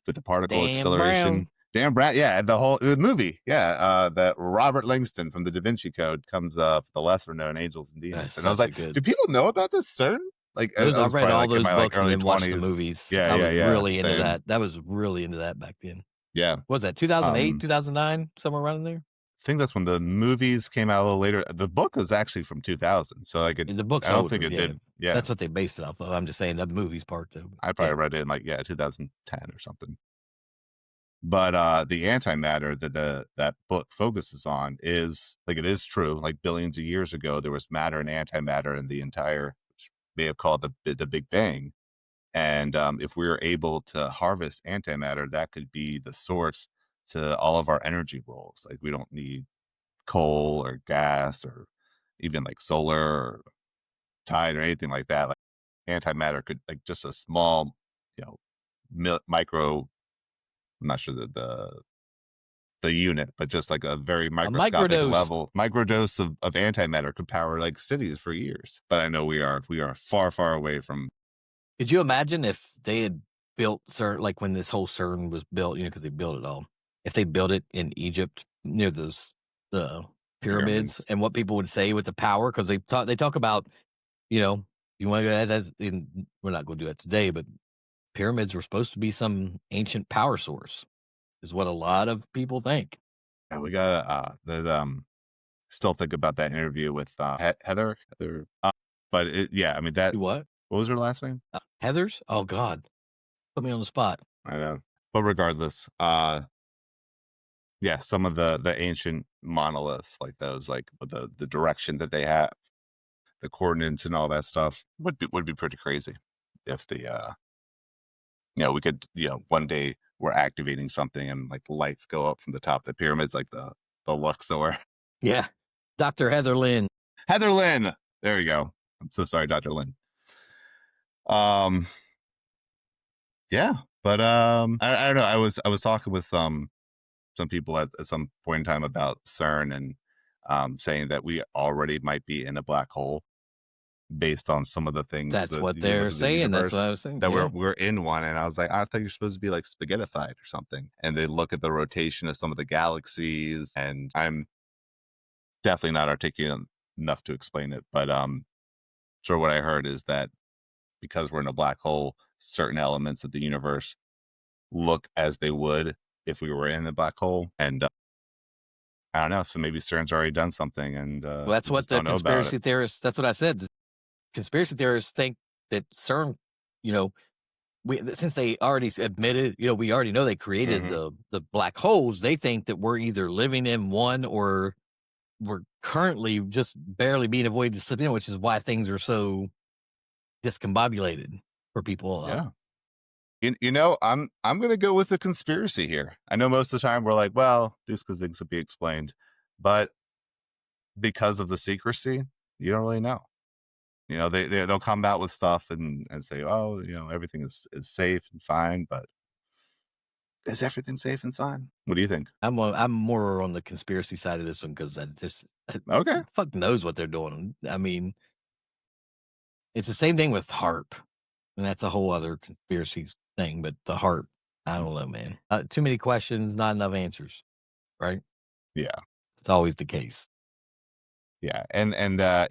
with the particle acceleration. Dan Brown, yeah, the movie, that Robert Langston from the Da Vinci Code comes up, the lesser known Angels and Demons. And I was like, do people know about this CERN? Like, I read all those books and then watched the 20s. movies. Yeah, I was really same. into that. That was really into that back then. Yeah. What was that, 2008, 2009, somewhere around in there? I think that's when the movies came out a little later. The book was actually from 2000, so like the book's I don't older, think it did. Yeah, that's what they based it off of. I'm just saying the movies part though. I probably read it in 2010 or something. But the antimatter that book focuses on is like, it is true. Like billions of years ago, there was matter and antimatter in the entire, which may have called the Big Bang. And if we were able to harvest antimatter, that could be the source to all of our energy roles. Like we don't need coal or gas or even like solar or tide or anything like that. Like antimatter could, like, just a small, micro, I'm not sure the unit, but just like a very microscopic level microdose of antimatter could power like cities for years. But I know we are far, far away from. Could you imagine if they had built CERN, like when this whole CERN was built, because they built it all, if they built it in Egypt near the pyramids, and what people would say with the power, because they talk about, you want to go that, we're not going to do that today, but pyramids were supposed to be some ancient power source, is what a lot of people think. Yeah, we got still think about that interview with Heather. But I mean that. What was her last name? Heather's? Oh God, put me on the spot. I know, but regardless, some of the ancient monoliths, like those, like the direction that they have, the coordinates and all that stuff would be pretty crazy if the we could, one day we're activating something and like lights go up from the top of the pyramids, like the Luxor. Yeah. Dr. Heather Lynn. Heather Lynn. There you go. I'm so sorry, Dr. Lynn. Yeah, but I don't know. I was talking with some people at some point in time about CERN and saying that we already might be in a black hole based on some of the things That's that what you they're look at the saying. That's what universe, I was saying. that Yeah. we're in one. And I was like, I thought you're supposed to be like spaghettified or something. And they look at the rotation of some of the galaxies, and I'm definitely not articulate enough to explain it. But sort of what I heard is that because we're in a black hole, certain elements of the universe look as they would if we were in the black hole. And I don't know. So maybe CERN's already done something, and Well, that's we what just the don't know about conspiracy it. theorists, that's what I said. The conspiracy theorists think that CERN, since they already admitted, we already know they created Hmm. the black holes. They think that we're either living in one or we're currently just barely being avoided to slip in, which is why things are so discombobulated for people. Yeah. I'm gonna go with the conspiracy here. I know most of the time we're like, well, these things could be explained, but because of the secrecy, you don't really know. They'll come out with stuff and say, oh, everything is safe and fine, but is everything safe and fine? What do you think? I'm more on the conspiracy side of this one because Okay. fuck knows what they're doing. I mean, it's the same thing with HARP, and that's a whole other conspiracy thing. But the HARP, I don't know, man. Too many questions, not enough answers. Right? Yeah. It's always the case. Yeah. And I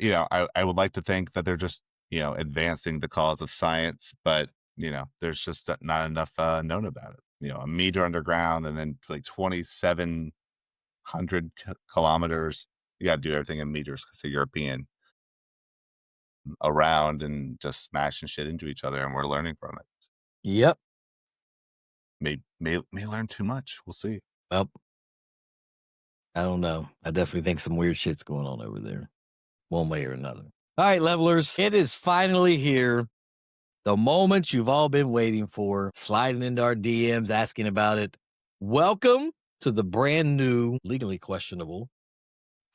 would like to think that they're just, advancing the cause of science, but there's just not enough known about it. A meter underground and then like 2,700 kilometers. You got to do everything in meters because they're European, around and just smashing shit into each other, and we're learning from it. Yep. May learn too much. We'll see. Well, I don't know. I definitely think some weird shit's going on over there, one way or another. All right, levelers, it is finally here. The moment you've all been waiting for, sliding into our DMs, asking about it. Welcome to the brand new, legally questionable,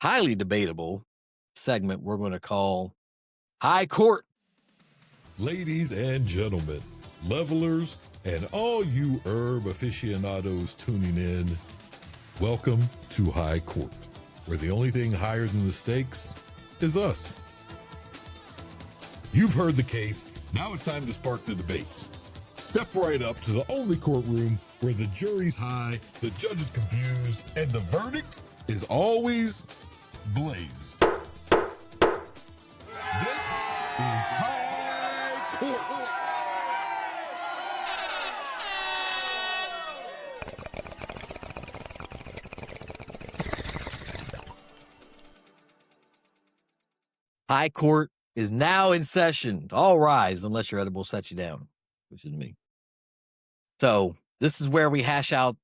highly debatable segment we're going to call High Court. Ladies and gentlemen, levelers, and all you herb aficionados tuning in, welcome to High Court, where the only thing higher than the stakes is us. You've heard the case. Now it's time to spark the debate. Step right up to the only courtroom where the jury's high, the judge is confused, and the verdict is always blazed. This is High Court. High Court is now in session. All rise, unless your edible sets you down, which is me. So this is where we hash out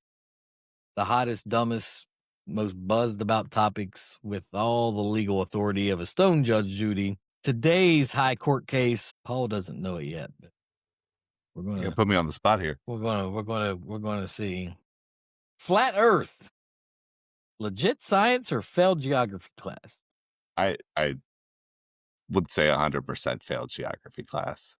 the hottest, dumbest, most buzzed about topics with all the legal authority of a stone judge Judy. Today's High Court case, Paul doesn't know it yet, but we're You gonna put me on the spot here. we're gonna see. Flat Earth, legit science or failed geography class? I would say 100% failed geography class.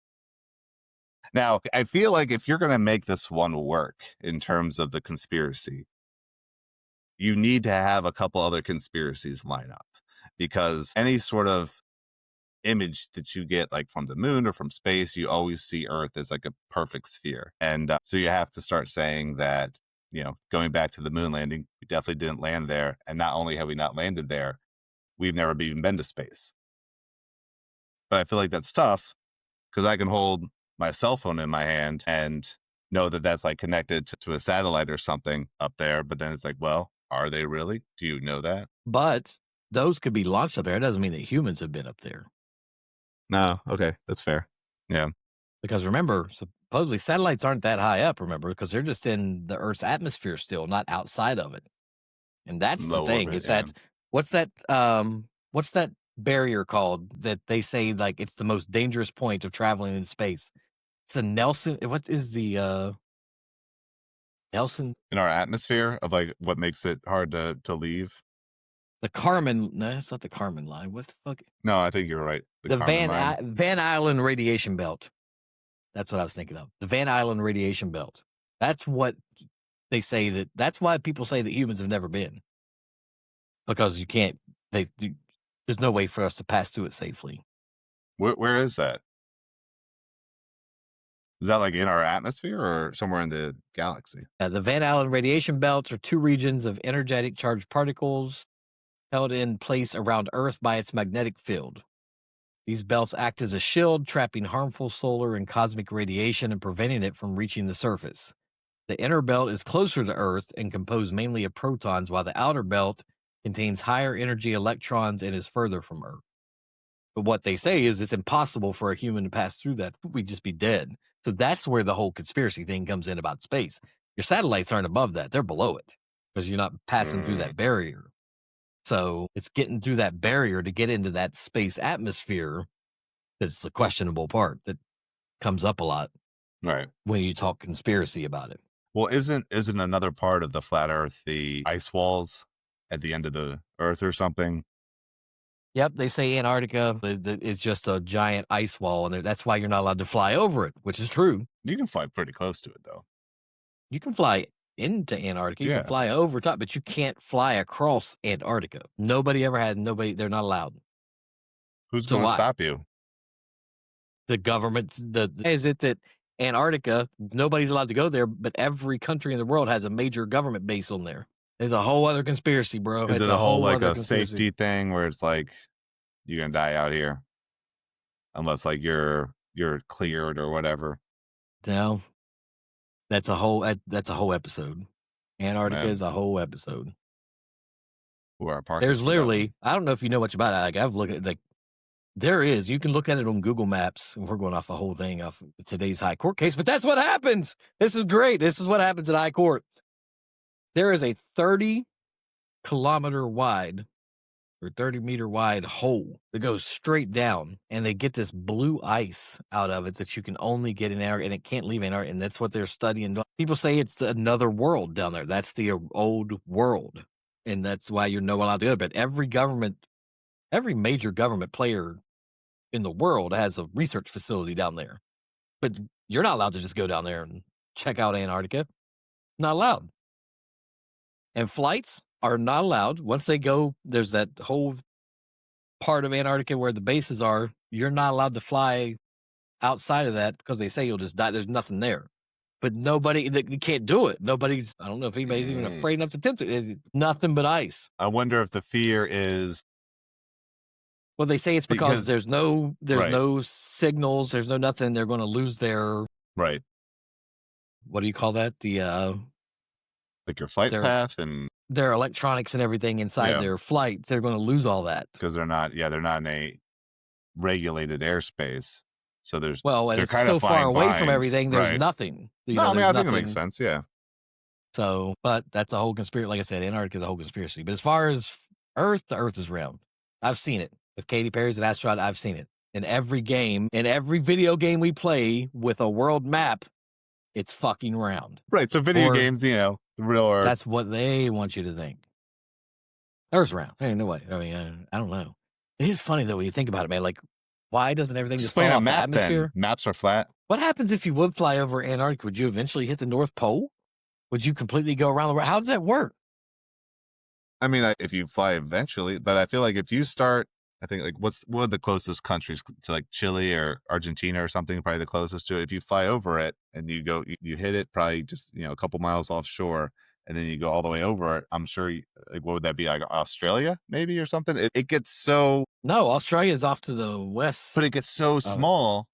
Now, I feel like if you're going to make this one work in terms of the conspiracy, you need to have a couple other conspiracies line up, because any sort of image that you get like from the moon or from space, you always see Earth as like a perfect sphere. And so you have to start saying that, going back to the moon landing, we definitely didn't land there. And not only have we not landed there, we've never even been to space. But I feel like that's tough because I can hold my cell phone in my hand and know that that's like connected to a satellite or something up there. But then it's like, well, are they really? Do you know that? But those could be launched up there. It doesn't mean that humans have been up there. No. Okay. That's fair. Yeah. Because remember, supposedly satellites aren't that high up, remember, because they're just in the Earth's atmosphere still, not outside of it. And that's the Low thing, orbit, is yeah. that what's that barrier called that they say like it's the most dangerous point of traveling in space. It's a Nelson. What is the Nelson? In our atmosphere of like what makes it hard to leave. The Kármán. No, it's not the Kármán line. What the fuck? No, I think you're right. The Kármán line. Van Allen radiation belt. That's what I was thinking of. The Van Allen radiation belt. That's what they say that's why people say that humans have never been. Because you can't, there's no way for us to pass through it safely. Where is that? Is that like in our atmosphere or somewhere in the galaxy? The Van Allen radiation belts are two regions of energetic charged particles held in place around Earth by its magnetic field. These belts act as a shield, trapping harmful solar and cosmic radiation and preventing it from reaching the surface. The inner belt is closer to Earth and composed mainly of protons, while the outer belt contains higher energy electrons and is further from Earth. But what they say is it's impossible for a human to pass through that. We'd just be dead. So that's where the whole conspiracy thing comes in about space. Your satellites aren't above that. They're below it because you're not passing through that barrier. So it's getting through that barrier to get into that space atmosphere that's the questionable part that comes up a lot. Right. When you talk conspiracy about it. Well, isn't another part of the flat Earth the ice walls at the end of the Earth or something? Yep, they say Antarctica is just a giant ice wall, and that's why you're not allowed to fly over it, which is true. You can fly pretty close to it, though. You can fly into Antarctica, you can fly over top, but you can't fly across Antarctica. Nobody ever had, they're not allowed. Who's going to stop you? The government, is it that Antarctica, nobody's allowed to go there, but every country in the world has a major government base on there. There's a whole other conspiracy, bro. Is it a whole like a safety thing where it's like you're gonna die out here unless like you're cleared or whatever? No, that's a whole episode. Antarctica is a whole episode. There's literally, I don't know if you know much about it. Like I've looked at like there is. You can look at it on Google Maps. And we're going off the whole thing off today's high court case, but that's what happens. This is great. This is what happens at high court. There is a 30-kilometer wide or 30-meter wide hole that goes straight down, and they get this blue ice out of it that you can only get in Antarctica, and it can't leave Antarctica, and that's what they're studying. People say it's another world down there. That's the old world, and that's why you're not allowed to go. But every major government player in the world has a research facility down there. But you're not allowed to just go down there and check out Antarctica. Not allowed. And flights are not allowed. Once they go, there's that whole part of Antarctica where the bases are. You're not allowed to fly outside of that because they say you'll just die. There's nothing there. But you can't do it. I don't know if anybody's even afraid enough to attempt it. It's nothing but ice. I wonder if the fear is. Well, they say it's because there's no signals. There's no nothing. They're going to lose their. Right. What do you call that? Like your flight path and their electronics and everything inside their flights, they're going to lose all that because they're not in a regulated airspace. So and it's so far away from everything. There's nothing. I think it makes sense. Yeah. So, but that's a whole conspiracy. Like I said, Antarctica is a whole conspiracy. But as far as Earth, the Earth is round. I've seen it. If Katy Perry's an astronaut, I've seen it in every game, in every video game we play with a world map. It's fucking round. Right. So video games, real Earth. That's what they want you to think. Earth's round. Ain't no way. I mean, I don't know. It is funny though when you think about it, man. Like, why doesn't everything just fall off the atmosphere? Then. Maps are flat. What happens if you would fly over Antarctica? Would you eventually hit the North Pole? Would you completely go around the world? How does that work? I mean, if you fly eventually, but I feel like if you start, I think like what are the closest countries to like Chile or Argentina or something? Probably the closest to it. If you fly over it and you go, you hit it probably just a couple miles offshore, and then you go all the way over it. I'm sure. What would that be? Like Australia, maybe or something? It gets so. No, Australia is off to the west, but it gets so small,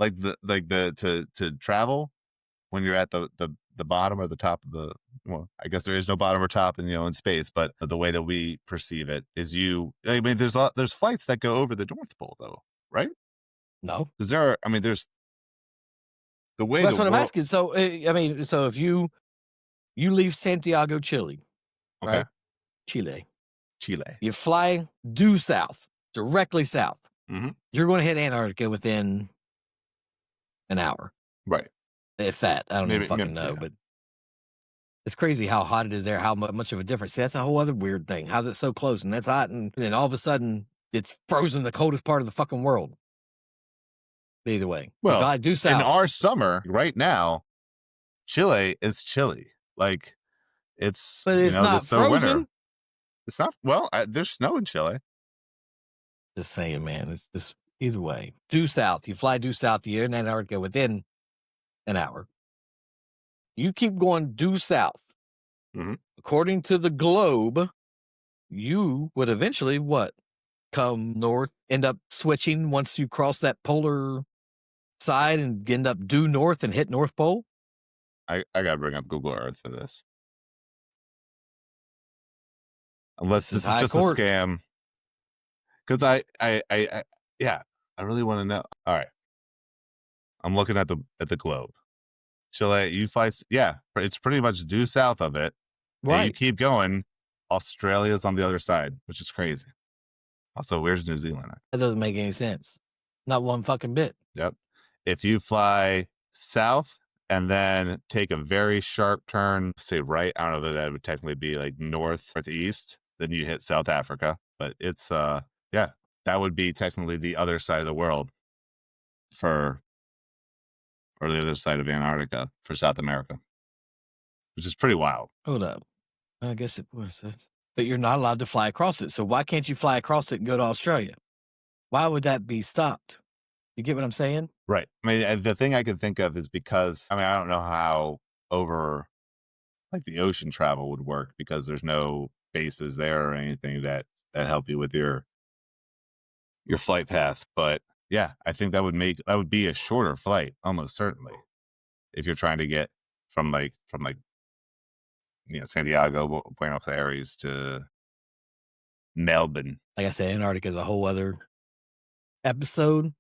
like to travel when you're at the bottom or the top of the. Well, I guess there is no bottom or top in space, but the way that we perceive it is I mean, there's flights that go over the North Pole though, right? No. There's the way. That's what I'm asking. So, I mean, so if you leave Santiago, Chile, okay, right? Chile. You fly due south. directly south. Mhm. You're going to hit Antarctica within an hour. Right. If that. I don't even Maybe- fucking maybe, know, yeah. but it's crazy how hot it is there, how much of a difference. See, that's a whole other weird thing. How's it so close and that's hot, and then all of a sudden it's frozen the coldest part of the fucking world? Either way. Well, if I do south, in our summer right now, Chile is chilly. Like it's, but it's not this their winter. frozen. It's not. Well, there's snow in Chile. Just saying, man. It's just either way. Due south. You fly due south, you're in Antarctica within an hour. You keep going due south. Mhm. According to the globe, you would eventually what? Come north, end up switching once you cross that polar side and end up due north and hit North Pole? I gotta bring up Google Earth for this. Unless This is this is high just court. a scam. Because I really want to know. All right, I'm looking at the globe. Chile, you fly. Yeah, it's pretty much due south of it. And you Right. keep going. Australia's on the other side, which is crazy. Also, where's New Zealand at? That doesn't make any sense. Not one fucking bit. Yep. If you fly south and then take a very sharp turn, say right, I don't know if that would technically be like northeast, then you hit South Africa. But it's yeah, that would be technically the other side of the world or the other side of Antarctica for South America, which is pretty wild. Hold up. I guess it was. But you're not allowed to fly across it. So why can't you fly across it and go to Australia? Why would that be stopped? You get what I'm saying? Right. I mean, the thing I can think of is because, I mean, I don't know how over like the ocean travel would work because there's no bases there or anything that help you with your flight path. But yeah, I think that would be a shorter flight, almost certainly, if you're trying to get from Santiago, Buenos Aires to Melbourne. Like I said, Antarctica is a whole other episode.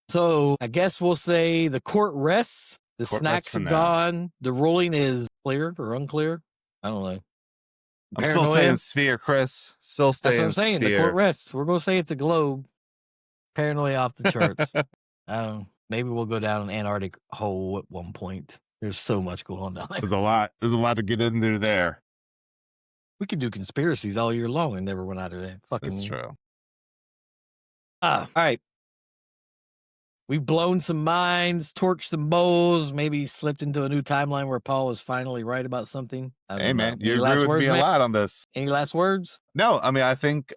So I guess we'll say the court rests. The Court snacks rests for are now. gone. The ruling is clear or unclear. I don't know. I'm still Paranoia. saying sphere, Chris. Still staying That's what I'm saying. sphere. The court rests. We're going to say it's a globe. Paranoia off the charts. I don't know. Maybe we'll go down an Antarctic hole at one point. There's so much going on down there. There's a lot to get into there. We could do conspiracies all year long and never run out of that. Fucking. That's true. All right. We've blown some minds, torched some bowls, maybe slipped into a new timeline where Paul is finally right about something. I don't Hey, know. man, Any you last agree with words, me a man? lot on this. Any last words? No, I mean, I think,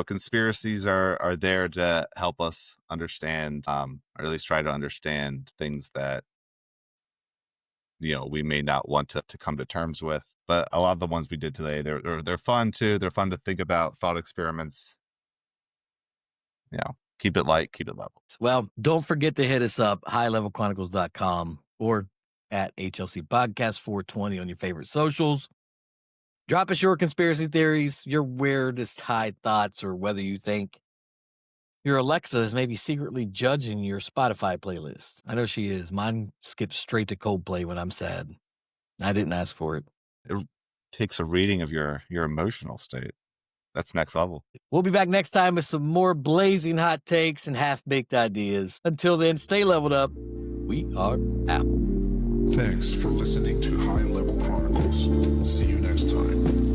conspiracies are there to help us understand, or at least try to understand things that, we may not want to come to terms with. But a lot of the ones we did today, they're fun too. They're fun to think about, thought experiments. Keep it light, keep it level. Well, don't forget to hit us up, highlevelchronicles.com or at HLC Podcast 420 on your favorite socials. Drop us your conspiracy theories, your weirdest high thoughts, or whether you think your Alexa is maybe secretly judging your Spotify playlist. I know she is. Mine skips straight to Coldplay when I'm sad. I didn't ask for it. It takes a reading of your emotional state. That's next level. We'll be back next time with some more blazing hot takes and half-baked ideas. Until then, stay leveled up. We are out. Thanks for listening to High Level Chronicles. See you next time.